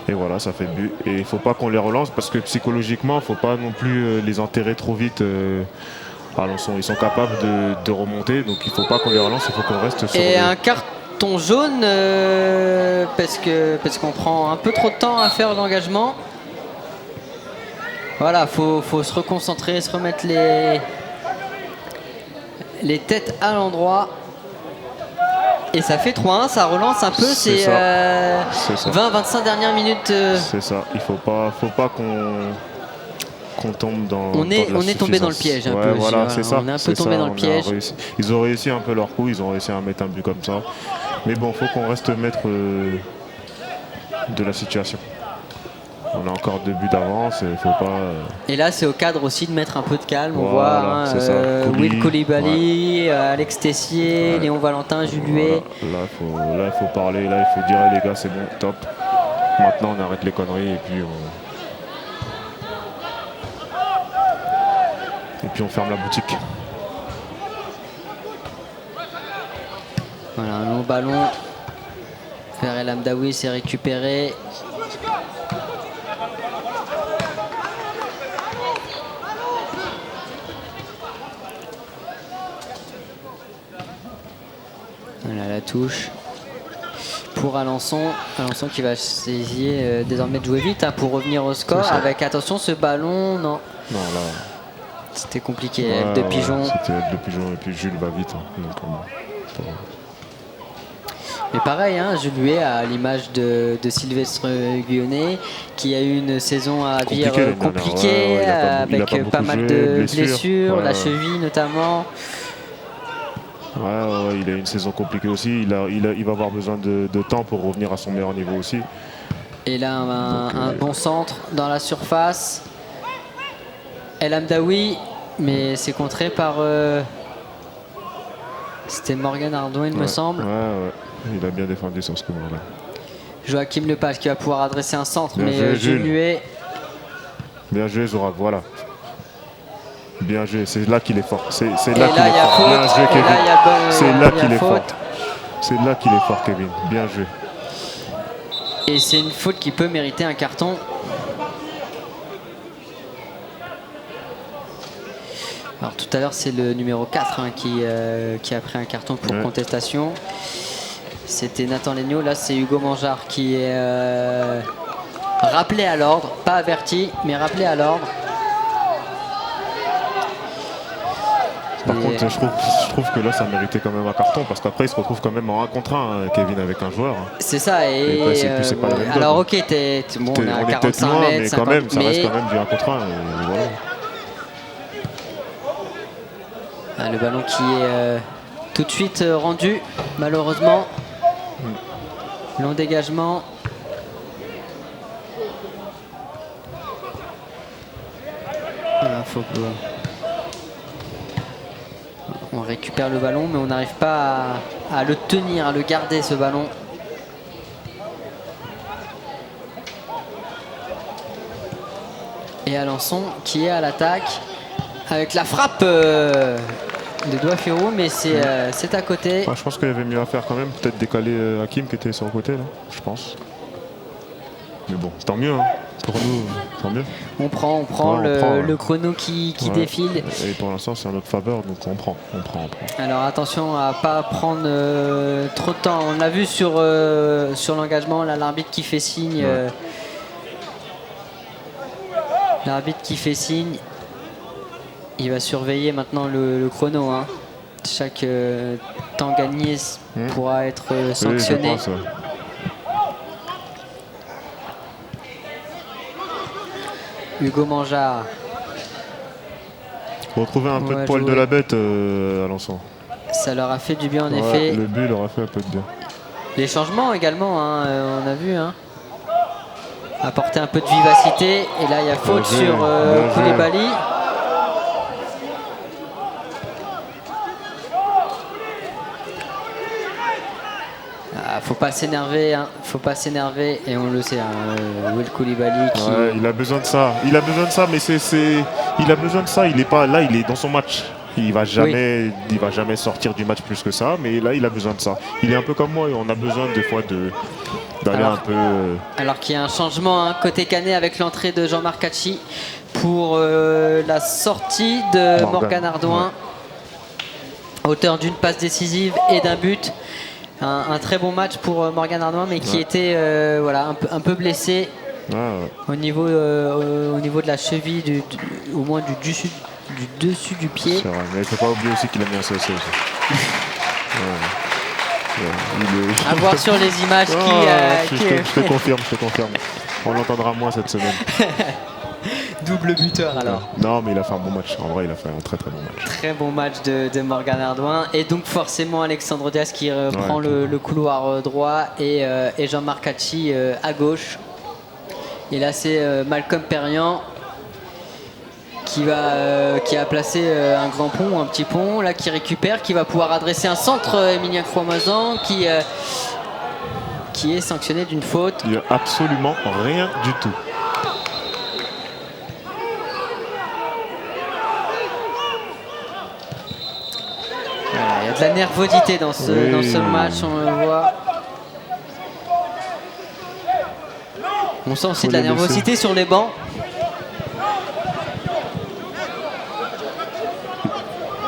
Et voilà, ça fait but. Et il ne faut pas qu'on les relance, parce que psychologiquement, il ne faut pas non plus les enterrer trop vite. Ils sont capables de remonter, donc il ne faut pas qu'on les relance, il faut qu'on reste sur. Et un carton jaune parce qu'on prend un peu trop de temps à faire l'engagement. Voilà, faut se reconcentrer, se remettre les têtes à l'endroit. Et ça fait 3-1, ça relance un peu ces 20-25 dernières minutes. C'est ça, il faut pas qu'on tombe dans. On est tombé dans le piège un peu. Voilà, c'est ça. On est un peu tombé dans le piège. Ils ont réussi un peu leur coup, ils ont réussi à mettre un but comme ça. Mais bon, faut qu'on reste maître de la situation. On a encore 2 buts d'avance et il faut pas. Et là, c'est au cadre aussi de mettre un peu de calme. On Voilà, voit c'est ça. Will Koulibaly, Alex Tessier, Léon Valentin, Juliet. Voilà. Là, il faut parler, là, il faut dire les gars, c'est bon, top. Maintenant, on arrête les conneries et puis on ferme la boutique. Voilà, un long ballon vers El Amdaoui, c'est récupéré. Voilà la touche pour Alençon. Alençon qui va essayer désormais de jouer vite pour revenir au score. Avec attention ce ballon, non. Non, là. C'était compliqué. De Pigeon. C'était de Pigeon et puis Jules va vite. Donc, mais pareil, Jules à l'image de Sylvestre Guyonnet, qui a eu une saison à vivre compliquée, avec pas mal de blessures, la cheville notamment. Ouais, il a une saison compliquée aussi. Il va avoir besoin de temps pour revenir à son meilleur niveau aussi. Et là, un bon centre dans la surface. El Amdaoui, mais c'est contré par. C'était Morgan Ardouin, il me semble. Ouais. Il a bien défendu sur ce coup-là. Joachim Lepage qui va pouvoir adresser un centre, mais Jules. Bien joué, Zorak, voilà. Bien joué, c'est là qu'il est fort. C'est là qu'il est fort. Bien joué, Kevin. C'est là qu'il est fort. C'est là qu'il est fort, Kevin. Bien joué. Et c'est une faute qui peut mériter un carton. Alors tout à l'heure, c'est le numéro 4 qui a pris un carton pour contestation. C'était Nathan Legnaud. Là, c'est Hugo Mangeard qui est rappelé à l'ordre. Pas averti, mais rappelé à l'ordre. Par contre, je trouve que là, ça méritait quand même un carton parce qu'après, il se retrouve quand même en 1 contre 1, Kevin, avec un joueur. C'est ça. Et c'est pas la même alors, ok, on est à 45 loin, mètres, mais 50 quand même, ça reste quand même du 1 contre 1. Et voilà. Le ballon qui est tout de suite rendu, malheureusement. Long dégagement. On récupère le ballon, mais on n'arrive pas à le tenir, à le garder ce ballon. Et Alençon qui est à l'attaque avec la frappe de Douafirou, mais c'est à côté. Je pense qu'il y avait mieux à faire quand même. Peut-être décaler Hakim qui était sur le côté, là, je pense. Mais bon, tant mieux. Pour nous, tant mieux. On prend le chrono qui défile. Et pour l'instant, c'est en notre faveur, donc on prend. Alors attention à pas prendre trop de temps. On l'a vu sur l'engagement, là, l'arbitre qui fait signe. L'arbitre qui fait signe. Il va surveiller maintenant le chrono. Chaque temps gagné pourra être sanctionné. Oui, je pense, Hugo Mangeard. Retrouver un peu de poil de la bête à Alençon. Ça leur a fait du bien en effet. Le but leur a fait un peu de bien. Les changements également, on a vu. Apporter un peu de vivacité. Et là, il y a faute sur Koulibaly. Faut pas s'énerver, faut pas s'énerver, et on le sait, Will Koulibaly qui... il a besoin de ça, mais il a besoin de ça, il est pas là, il est dans son match. Il va jamais sortir du match plus que ça, mais là il a besoin de ça. Il est un peu comme moi, et on a besoin des fois d'aller un peu... Alors qu'il y a un changement côté Canet avec l'entrée de Jean-Marc Hachi pour la sortie de Morgan Ardouin, auteur d'une passe décisive et d'un but. Un très bon match pour Morgan Ardouin, mais qui était un peu blessé au niveau de la cheville, au moins du dessus du pied. C'est vrai, mais il ne faut pas oublier aussi qu'il a mis un CSC aussi. À voir sur les images je te confirme. On l'entendra moins cette semaine. Double buteur alors. Non, mais il a fait un bon match. En vrai, il a fait un très très bon match. Très bon match de Morgan Ardouin. Et donc forcément Alexandre Diaz qui prend le couloir droit et Jean-Marc Hachi à gauche. Et là c'est Malcolm Perriand qui a placé un grand pont, un petit pont, là qui récupère, qui va pouvoir adresser un centre. Emilien Croix-Mazan qui est sanctionné d'une faute. Il n'y a absolument rien du tout. Voilà, il y a de la nervosité dans ce match, on le voit. On sent aussi de la nervosité sur les bancs.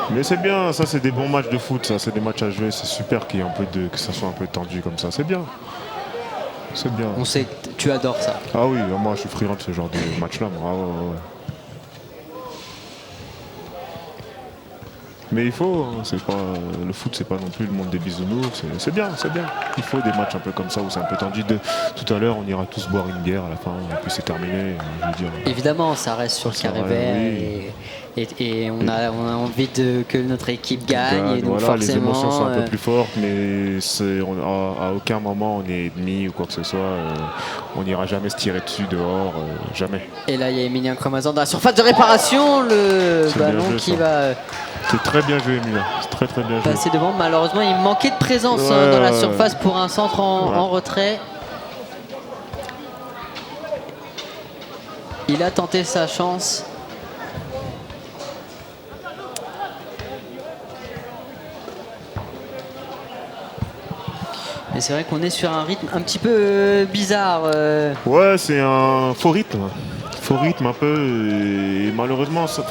Mais c'est bien, ça c'est des bons matchs de foot, ça c'est des matchs à jouer, c'est super qu'il y ait que ça soit un peu tendu comme ça, c'est bien. C'est bien. On sait que tu adores ça. Ah oui, moi je suis friand de ce genre de match-là. Ah ouais. Mais il faut, c'est pas le foot, c'est pas non plus le monde des bisounours. C'est bien, c'est bien. Il faut des matchs un peu comme ça où c'est un peu tendu. Tout à l'heure, on ira tous boire une bière à la fin et puis c'est terminé. Je veux dire. Évidemment, ça reste sur le carré vert et on a envie que notre équipe gagne. Et donc voilà, forcément, les émotions sont un peu plus fortes, mais à aucun moment on est ennemi ou quoi que ce soit. On n'ira jamais se tirer dessus dehors, jamais. Et là, il y a Emilien Croix-Mazan dans la surface de réparation, le ballon qui va. C'est très bien joué, Emilien. C'est très très bien joué. Passer devant, malheureusement, il manquait de présence dans la surface pour un centre en retrait. Il a tenté sa chance. Mais c'est vrai qu'on est sur un rythme un petit peu bizarre. Ouais, c'est un faux rythme. Faux rythme un peu. Et malheureusement, ça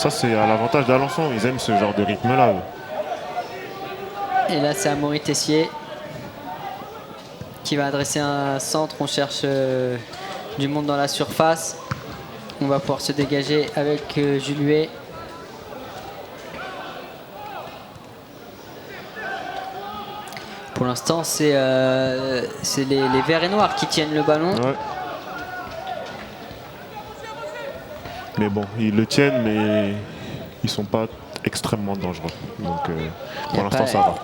c'est à l'avantage d'Alençon. Ils aiment ce genre de rythme-là. Et là, c'est Amaury Tessier qui va adresser un centre. On cherche du monde dans la surface. On va pouvoir se dégager avec Juluet. Pour l'instant, c'est les verts et noirs qui tiennent le ballon. Ouais. Mais bon, ils le tiennent, mais ils sont pas extrêmement dangereux. Donc pour l'instant, ça va.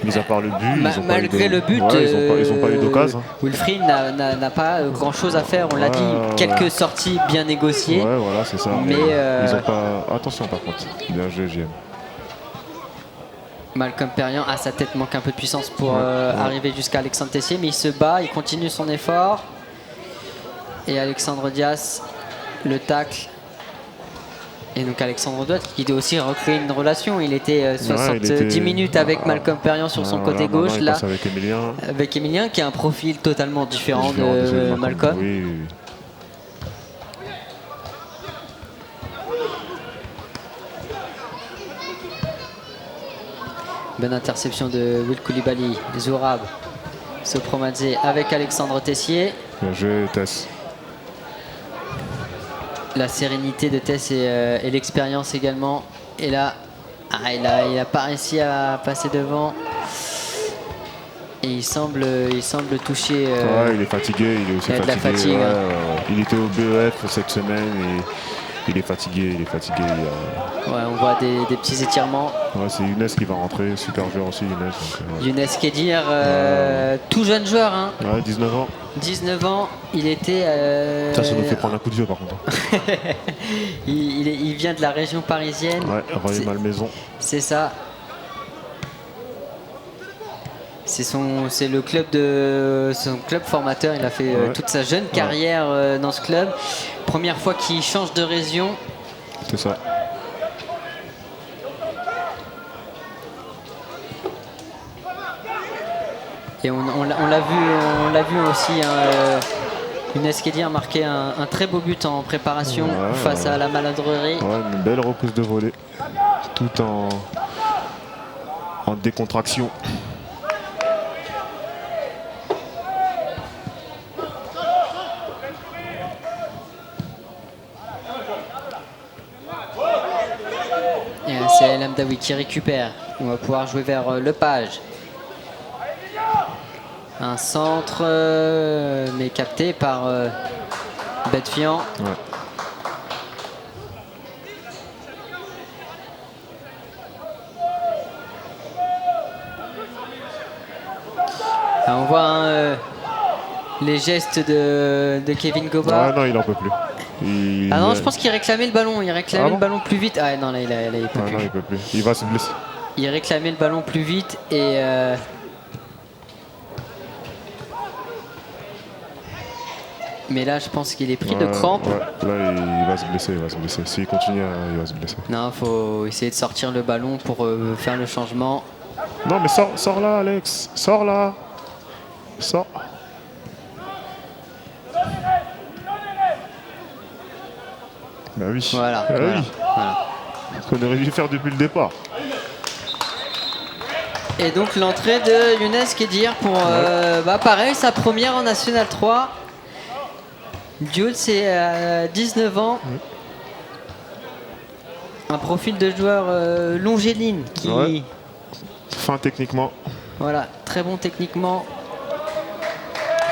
Mis à part le but, malgré le but, ils ont pas eu d'occasion. Wilfried n'a pas grand chose à faire. On l'a dit, quelques sorties bien négociées. Ouais, voilà, c'est ça. Mais ils ont pas. Attention par contre. Bien joué, JM. Malcolm Perriand à sa tête manque un peu de puissance pour arriver jusqu'à Alexandre Tessier, mais il se bat, il continue son effort. Et Alexandre Diaz, le tacle. Et donc Alexandre Diaz qui doit aussi recréer une relation. Il était 70 minutes avec Malcolm Perriand sur son côté gauche. Là, avec Emilien qui a un profil totalement différent de Malcolm. Oui. Bonne interception de Will Koulibaly, Zourab, Sopromadze avec Alexandre Tessier. Bien joué, Tess. La sérénité de Tess et l'expérience également. Et là, il n'a pas réussi à passer devant. Et il semble toucher. Il est fatigué, il est aussi fatigué. De la fatigue. Il était au BEF cette semaine et il est fatigué. On voit des petits étirements. Ouais, c'est Younes qui va rentrer, super joueur aussi Younes. Younes Kedir, tout jeune joueur. Hein. Ouais, 19 ans. 19 ans, il était. Ça nous fait prendre un coup de vieux par contre. il vient de la région parisienne. Ouais, Rueil-Malmaison. C'est ça. C'est le club son club formateur. Il a fait toute sa jeune carrière dans ce club. Première fois qu'il change de région. C'est ça. Et on l'a vu aussi. Younes Kedir a marqué un très beau but en préparation face à la Maladrerie. Ouais, une belle repousse de volée, tout en décontraction. Et c'est El Hamdaoui qui récupère. On va pouvoir jouer vers Lepage. Un centre, mais capté par Betfian. Ouais. On voit hein, les gestes de Kevin Goba. Ah non, il en peut plus. Ah non, je pense qu'il réclamait le ballon. Il réclamait Ah bon le ballon plus vite. Ah non, là, il peut plus. Non, il peut plus. Il va se blesser. Il réclamait le ballon plus vite et mais là, je pense qu'il est pris de crampes. Ouais. Là, il va se blesser. S'il continue, il va se blesser. Non, faut essayer de sortir le ballon pour faire le changement. Non, mais sors là, Alex. Sors là. Sors. Bah oui. Voilà. Bah voilà, oui. voilà. Ce qu'on aurait dû faire depuis le départ. Et donc l'entrée de Younes Kedir pour pareil, sa première en National 3. Jules, c'est 19 ans. Un profil de joueur longéline qui. Ouais. Fin techniquement. Voilà, très bon techniquement.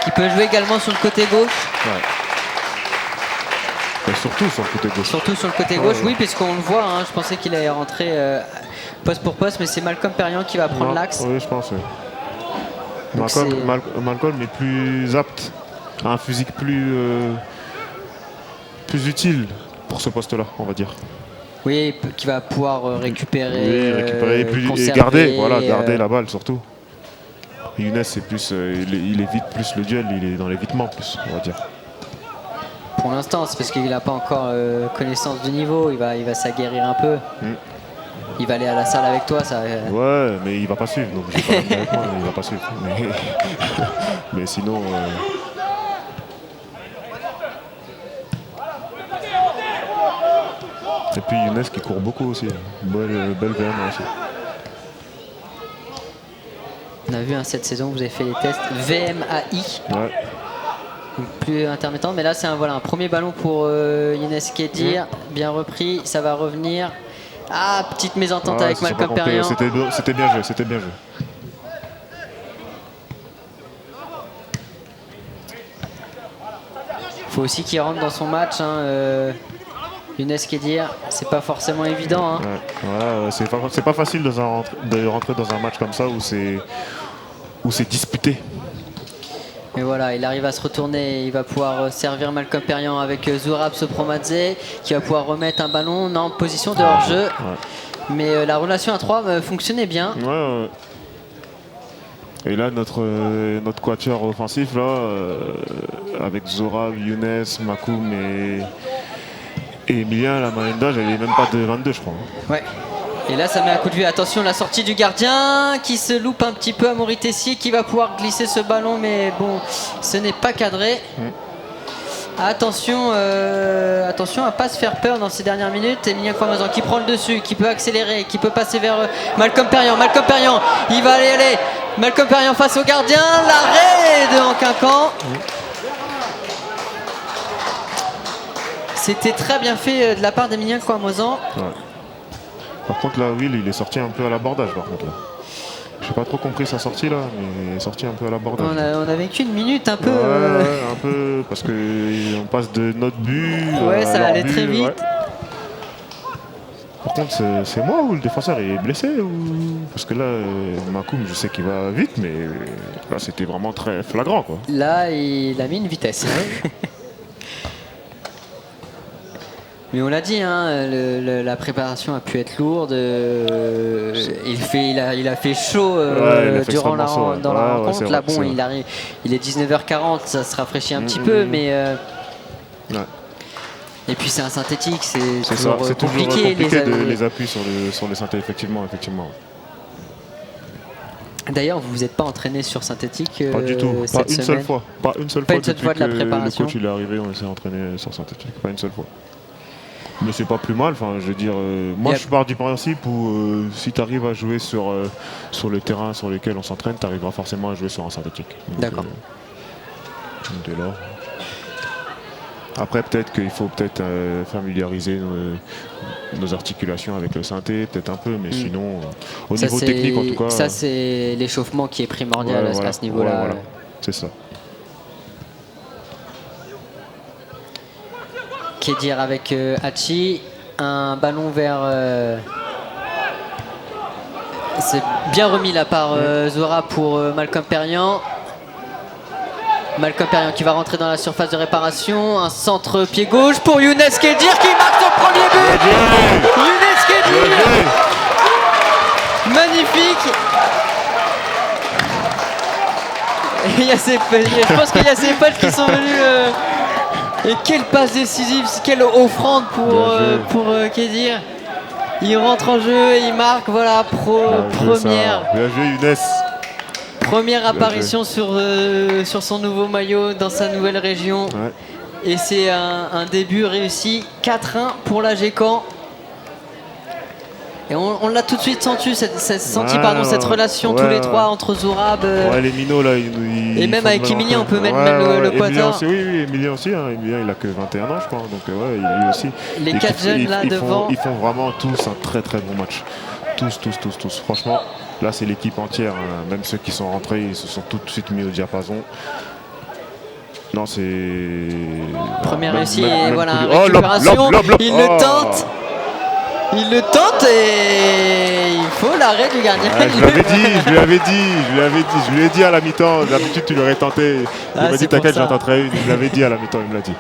Qui peut jouer également sur le côté gauche. Ouais. Et surtout sur le côté gauche. Surtout sur le côté gauche, oui, puisqu'on le voit. Hein, je pensais qu'il allait rentrer poste pour poste, mais c'est Malcolm Perriand qui va prendre l'axe. Oui, je pense. Donc Malcolm est plus apte, a un physique plus utile pour ce poste-là, on va dire. Oui, qui va pouvoir récupérer, et garder la balle surtout. Younes, c'est plus, il évite plus le duel, il est dans l'évitement plus, on va dire. Pour l'instant, c'est parce qu'il n'a pas encore connaissance du niveau, il va s'aguerrir un peu. Il va aller à la salle avec toi, ça. Ouais, mais il va pas suivre, donc j'ai pas avec moi, mais il va pas suivre. Mais sinon. Et puis Younes qui court beaucoup aussi. Belle VM aussi. On a vu cette saison, vous avez fait les tests VMAI. Ouais. Donc plus intermittent, mais là c'est un premier ballon pour Younes Kedir. Bien repris, ça va revenir. Ah, petite mésentente avec Malcolm Perriand. C'était bien joué, Faut aussi qu'il rentre dans son match. Younes Kedir, c'est pas forcément évident. Hein. Ouais, c'est pas facile de rentrer dans un match comme ça où c'est disputé. Mais voilà, il arrive à se retourner, il va pouvoir servir Malcolm Perriand avec Zourab Sopromadze qui va pouvoir remettre un ballon en position de hors-jeu. Ouais. Mais la relation à 3 fonctionnait bien. Ouais. Et là, notre quatuor offensif, là, avec Zourab, Younes, Makoum et Emilien, la moyenne d'âge, elle est même pas de 22, je crois. Ouais. Et là, ça met un coup de vue. Attention, la sortie du gardien qui se loupe un petit peu à Maury Tessier qui va pouvoir glisser ce ballon, mais bon, ce n'est pas cadré. Attention, attention à ne pas se faire peur dans ces dernières minutes. Emilien Croix-Mazan qui prend le dessus, qui peut accélérer, qui peut passer vers Malcolm Perriand. Malcolm Perriand, il va aller. Malcolm Perriand face au gardien. L'arrêt de Anquincan. C'était très bien fait de la part d'Emilien Croix-Mazan. Ouais. Par contre, là, Will, il est sorti un peu à l'abordage, par contre. J'ai pas trop compris sa sortie, là, mais il est sorti un peu à l'abordage. On a vécu une minute un peu... Ouais, un peu, parce qu'on passe de notre but ça allait très vite. Ouais. Par contre, c'est moi ou le défenseur est blessé ou... Parce que là, Makoum, je sais qu'il va vite, mais là, c'était vraiment très flagrant, quoi. Là, il a mis une vitesse. Mais on l'a dit, la préparation a pu être lourde. Il a fait chaud durant la rencontre. Là, bon, il arrive, il est 19h40, ça se rafraîchit un petit peu, mais. Et puis c'est un synthétique, c'est toujours compliqué les appuis sur les synthés, effectivement. D'ailleurs, vous vous êtes pas entraîné sur synthétique pas du tout, pas une seule fois. Pas une seule fois depuis de la préparation. Le coach il est arrivé, on s'est entraîné sur synthétique, pas une seule fois. Mais c'est pas plus mal, enfin, je veux dire, moi je pars du principe où si tu arrives à jouer sur le terrain sur lequel on s'entraîne, tu arriveras forcément à jouer sur un synthétique. D'accord. Dès lors. Après peut-être qu'il faut familiariser nos articulations avec le synthé, peut-être un peu, mais sinon, au niveau technique en tout cas... Ça c'est l'échauffement qui est primordial à ce niveau-là. C'est ça. Kedir avec Hachi. Un ballon vers... c'est bien remis là par Zora pour Malcolm Perriand. Malcolm Perriand qui va rentrer dans la surface de réparation. Un centre pied gauche pour Younes Kedir qui marque son premier but. Younes Kedir. Magnifique. Je pense qu'il y a ses potes qui sont venus. Et quelle passe décisive, quelle offrande pour Kedir. Il rentre en jeu et il marque. Voilà, première. Bien joué Younes. Première apparition sur son nouveau maillot dans sa nouvelle région. Ouais. Et c'est un début réussi. 4-1 pour la Caen. Et on l'a tout de suite senti, cette relation tous les trois entre Zourab les minots là. Et même avec Emilien, on peut mettre le quota. Oui, Emilien aussi. Hein. Emilien, il a que 21 ans, je crois. Donc lui aussi. Les 4 jeunes là devant. Ils font vraiment tous un très très bon match. Tous. Franchement, là c'est l'équipe entière. Hein. Même ceux qui sont rentrés, ils se sont tout de suite mis au diapason. Non, c'est. Première réussite et voilà, récupération. Il le tente. Il le tente et il faut l'arrêt du gardien. Je lui ai dit à la mi-temps. D'habitude, tu l'aurais tenté. Il m'a dit t'inquiète, j'en tenterai une. Je l'avais dit à la mi-temps, il me l'a dit.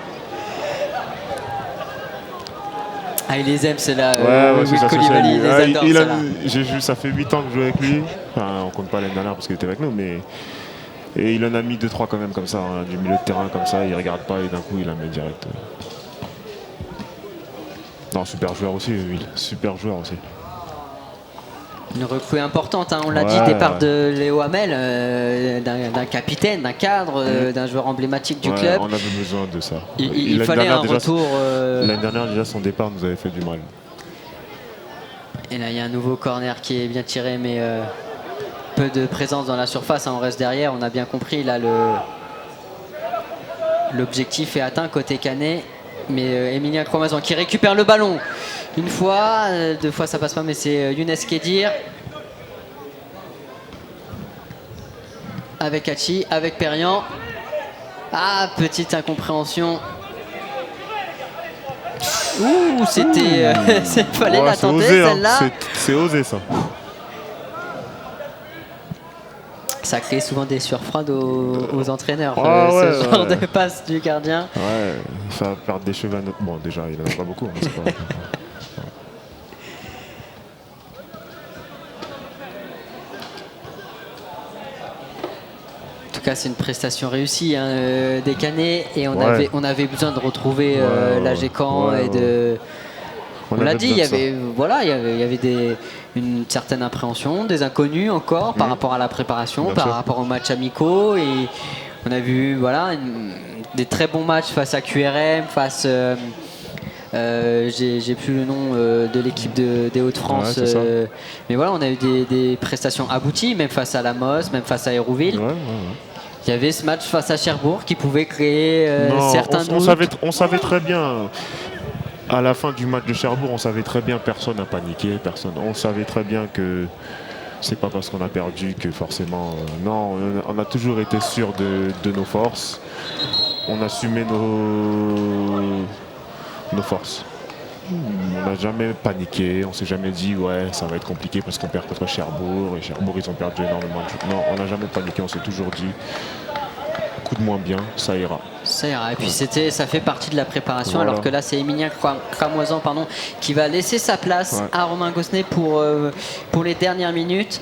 Ah, il les aime, c'est là. C'est ça, Koulibaly, il les adore. Ça fait 8 ans que je joue avec lui. Enfin, on compte pas l'année dernière parce qu'il était avec nous, mais. Et il en a mis 2-3 quand même comme ça, hein, du milieu de terrain comme ça, il regarde pas et d'un coup il la met direct. Non, super joueur aussi, Will. Super joueur aussi. Une recrue importante, hein, on l'a dit, départ de Léo Hamel, d'un capitaine, d'un cadre, d'un joueur emblématique du club. On avait besoin de ça. Il fallait un retour. L'année dernière, déjà, son départ nous avait fait du mal. Et là, il y a un nouveau corner qui est bien tiré, mais peu de présence dans la surface. Hein, on reste derrière, on a bien compris. Là, l'objectif est atteint côté Canet. Mais Emilien Croix-Mazan qui récupère le ballon une fois, 2 fois ça passe pas, mais c'est Younes Kedir avec Hachi, avec Perriand. Ah, petite incompréhension. Ouh, c'était... fallait la tenter celle-là. C'est osé ça. Ça crée souvent des sueurs froides aux entraîneurs, ce genre de passe du gardien. Ouais, ça va perdre des cheveux à notre... Bon, déjà, il n'en a pas beaucoup. Hein, c'est pas... En tout cas, c'est une prestation réussie des Canets et on avait besoin de retrouver la Caen et de... On l'a dit, il y avait une certaine appréhension, des inconnus encore par rapport à la préparation, par rapport aux matchs amicaux. Et on a vu des très bons matchs face à QRM, face... j'ai plus le nom de l'équipe des Hauts-de-France. Mais voilà, on a eu des prestations abouties, même face à la Mosse, même face à Hérouville. Il y avait ce match face à Cherbourg qui pouvait créer certains doutes. On savait très bien... À la fin du match de Cherbourg, on savait très bien, personne n'a paniqué, personne. On savait très bien que c'est pas parce qu'on a perdu que forcément... non, on a toujours été sûr de nos forces. On assumait nos forces. On n'a jamais paniqué, on s'est jamais dit ça va être compliqué parce qu'on perd contre Cherbourg et Cherbourg ils ont perdu énormément de choses. Non, on n'a jamais paniqué, on s'est toujours dit coup de moins bien, ça ira. Ça ira. Et puis ça fait partie de la préparation, alors que là c'est Emilien Cramoisan qui va laisser sa place à Romain Gossenet pour les dernières minutes.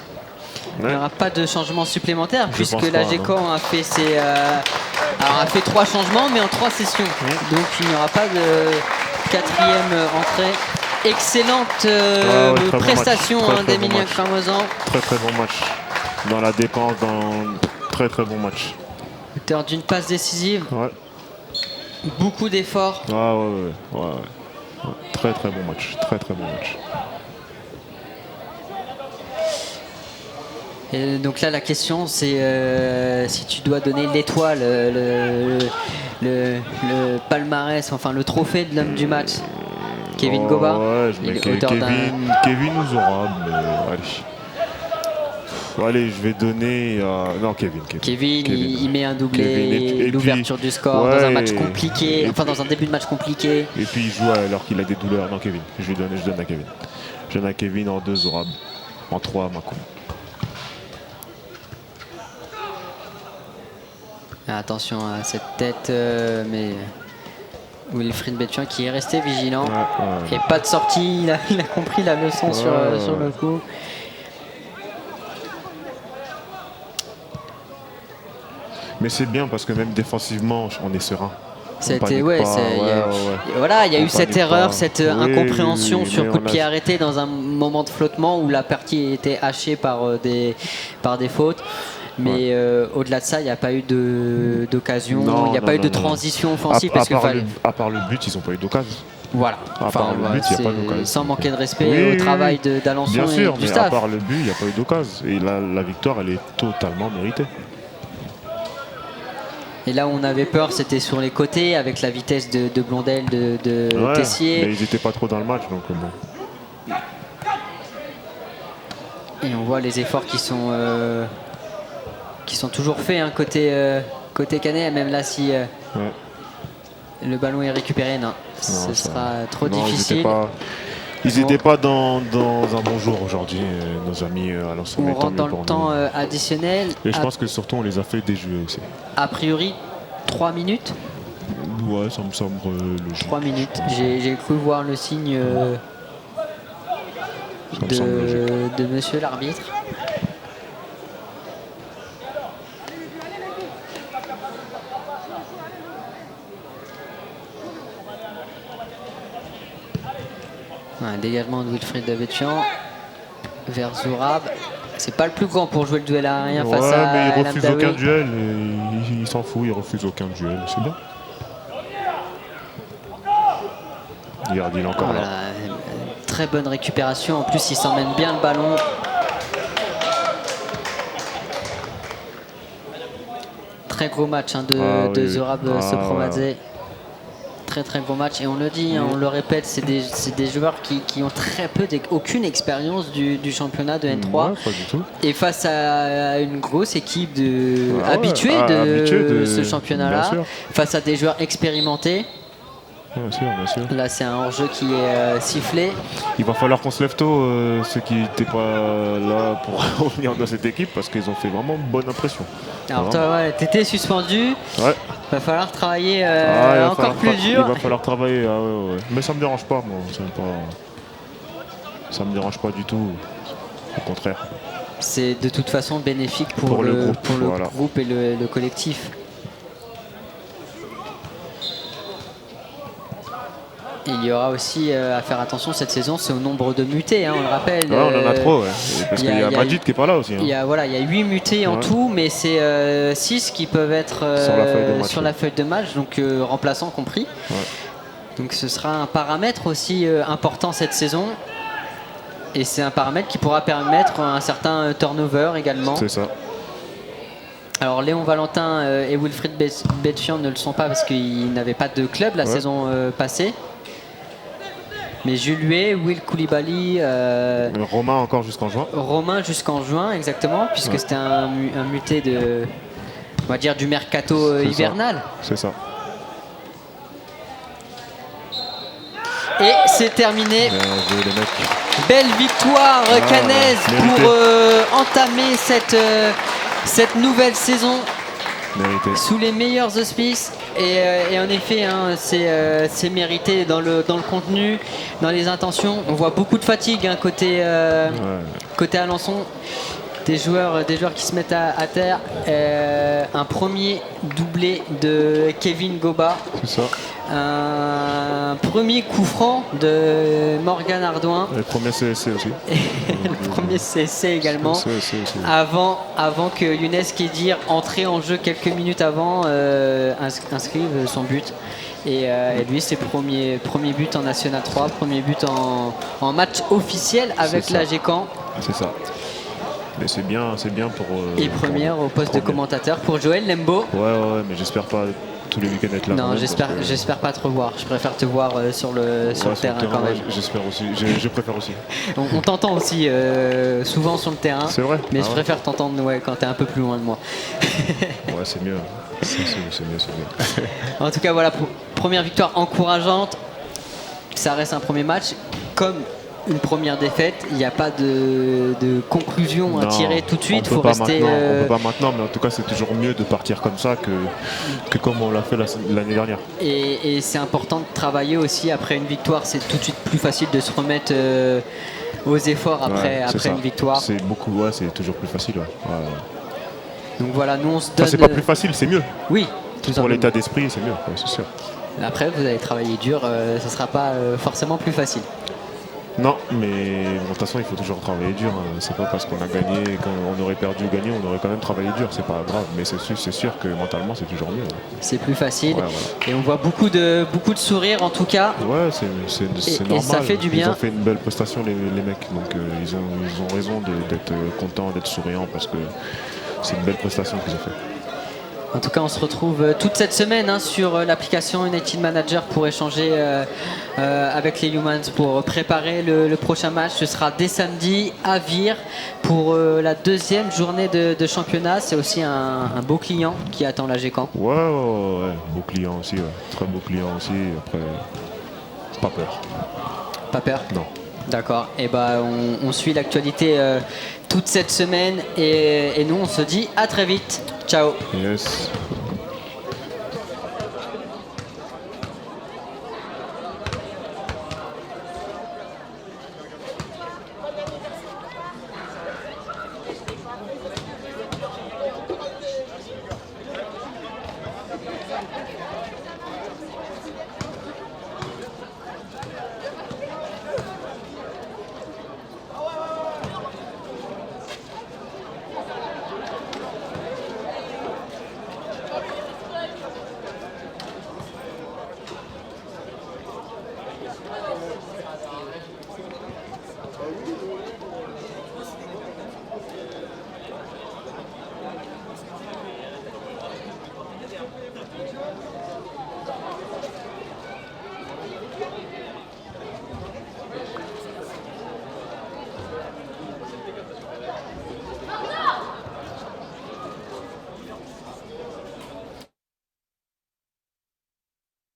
Il n'y aura pas de changement supplémentaire puisque la Caen a fait a fait 3 changements mais en 3 sessions. Donc il n'y aura pas de 4e entrée. Excellente prestation d'Emilien Cramoisan. Très très bon match. Dans la défense, très très bon match. Auteur d'une passe décisive. Beaucoup d'efforts. Très très bon match. Très très bon match. Et donc là la question c'est si tu dois donner l'étoile, le palmarès, enfin le trophée de l'homme du match. Kevin Goba. Kevin nous aura, mais allez. Allez, je vais donner à... Non, Kevin. Kevin. Il met un doublé, Kevin. l'ouverture du score dans un match compliqué, dans un début de match compliqué. Et puis il joue alors qu'il a des douleurs. Non, Kevin. Je donne à Kevin. Je donne à Kevin en 2, Zorab. En 3, Mako. Attention à cette tête, mais Wilfried Bethuin qui est resté vigilant. Et pas de sortie, il a compris la leçon sur le coup. Mais c'est bien parce que même défensivement, on est serein. C'était voilà, il y a eu cette erreur, cette incompréhension sur coup de pied arrêté dans un moment de flottement où la partie était hachée par des fautes. Mais au-delà de ça, il n'y a pas eu d'occasion, il n'y a pas eu de transition offensive. À part le but, ils n'ont pas eu d'occasion. Voilà. À part le but, il n'y a pas d'occasion. Sans manquer de respect au travail d'Alençon et du staff. Bien sûr, mais à part le but, il n'y a pas eu d'occasion. Et là, la victoire, elle est totalement méritée. Et là où on avait peur, c'était sur les côtés, avec la vitesse de Blondel, de Tessier. Mais ils n'étaient pas trop dans le match, donc bon. Et on voit les efforts qui sont toujours faits côté Canet, même là si le ballon est récupéré, ce sera trop difficile. Ils n'étaient pas dans un bon jour aujourd'hui, nos amis à l'ensemble. On rentre dans le temps additionnel. Et je pense que surtout on les a fait déjouer aussi. A priori, 3 minutes. Ouais, ça me semble logique. 3 minutes. J'ai cru voir le signe de monsieur l'arbitre. Un dégagement de Wilfried Bethuin vers Zorab. C'est pas le plus grand pour jouer le duel aérien face à mais il refuse Lamdaoui. aucun duel. Il s'en fout, il refuse aucun duel. C'est bien. Regarde, il est encore là. Très bonne récupération. En plus, il s'emmène bien le ballon. Très gros match de Zorab Sopromadze. Très gros match, et on le dit, on le répète, c'est des joueurs qui ont aucune expérience du championnat de N3. Pas du tout. Et face à une grosse équipe habituée de ce championnat-là, face à des joueurs expérimentés. Bien sûr. Là, c'est un hors-jeu qui est sifflé. Il va falloir qu'on se lève tôt, ceux qui n'étaient pas là pour revenir dans cette équipe, parce qu'ils ont fait vraiment bonne impression. Alors toi, t'étais suspendu. Ouais. Va falloir travailler encore plus dur. Il va falloir travailler, mais ça me dérange pas, moi. Ça me dérange pas du tout. Au contraire. C'est de toute façon bénéfique pour le groupe et le collectif. Il y aura aussi à faire attention cette saison, c'est au nombre de mutés, on le rappelle. On en a trop, parce qu'il y a Majid qui est pas là aussi. Il y a 8 mutés en tout, mais c'est 6 qui peuvent être sur la feuille de match, donc remplaçants compris. Ouais. Donc ce sera un paramètre aussi important cette saison. Et c'est un paramètre qui pourra permettre un certain turnover également. C'est ça. Alors Léon Valentin et Wilfried Bethuin ne le sont pas parce qu'ils n'avaient pas de club la saison passée. Mais Jules Huet, Will Koulibaly... Romain encore jusqu'en juin. Romain jusqu'en juin, exactement, puisque c'était un muté on va dire, du mercato hivernal. C'est ça. Et c'est terminé. Bien joué, les mecs. Belle victoire canaise pour entamer cette nouvelle saison. Mérité. Sous les meilleurs auspices. Et en effet, c'est mérité dans le contenu, dans les intentions. On voit beaucoup de fatigue côté Alençon. Des joueurs qui se mettent à terre. Un premier doublé de Kevin Goba. C'est ça. Un premier coup franc de Morgan Ardouin. Le premier CSC aussi. Le premier CSC également. CSC aussi. Avant que Younes Kedir, entré en jeu quelques minutes avant, inscrive son but. Et lui, c'est premier but en National 3, premier but en match officiel avec l'AG Caen. C'est ça. Mais c'est bien pour... et première au poste de commentateur pour Joël Lembo. Ouais, mais j'espère pas tous les week-ends être là. Non, même, j'espère pas te revoir. Je préfère te voir sur le terrain quand même. J'espère aussi. Je préfère aussi. On t'entend aussi souvent sur le terrain. C'est vrai. Mais je préfère t'entendre quand t'es un peu plus loin de moi. Ouais, c'est mieux. C'est mieux. En tout cas, voilà, première victoire encourageante. Ça reste un premier match. Comme une première défaite, il n'y a pas de conclusion à tirer tout de suite. On peut pas maintenant, mais en tout cas, c'est toujours mieux de partir comme ça que comme on l'a fait l'année dernière. Et c'est important de travailler aussi après une victoire. C'est tout de suite plus facile de se remettre aux efforts après une victoire. C'est c'est toujours plus facile. Ouais. Donc voilà, nous on se donne. C'est pas plus facile, c'est mieux. Oui, pour l'état d'esprit, c'est mieux, c'est sûr. Après, vous allez travailler dur, ce sera pas forcément plus facile. Non, mais de toute façon, il faut toujours travailler dur. C'est pas parce qu'on a gagné, qu'on aurait perdu ou gagné, on aurait quand même travaillé dur. C'est pas grave, mais c'est sûr que mentalement, c'est toujours mieux. C'est plus facile. Ouais, voilà. Et on voit beaucoup de sourires en tout cas. Ouais, c'est normal. Et ça fait du bien. Ils ont fait une belle prestation, les mecs. Donc ils ont raison d'être contents, d'être souriants parce que c'est une belle prestation qu'ils ont fait. En tout cas, on se retrouve toute cette semaine sur l'application United Manager pour échanger avec les Humans pour préparer le prochain match. Ce sera dès samedi à Vire pour la deuxième journée de championnat. C'est aussi un beau client qui attend la Gécamp. Ouais, beau client aussi, très beau client aussi. Après, pas peur. Pas peur ? Non. D'accord. Et on suit l'actualité toute cette semaine et nous on se dit à très vite. Ciao. Yes.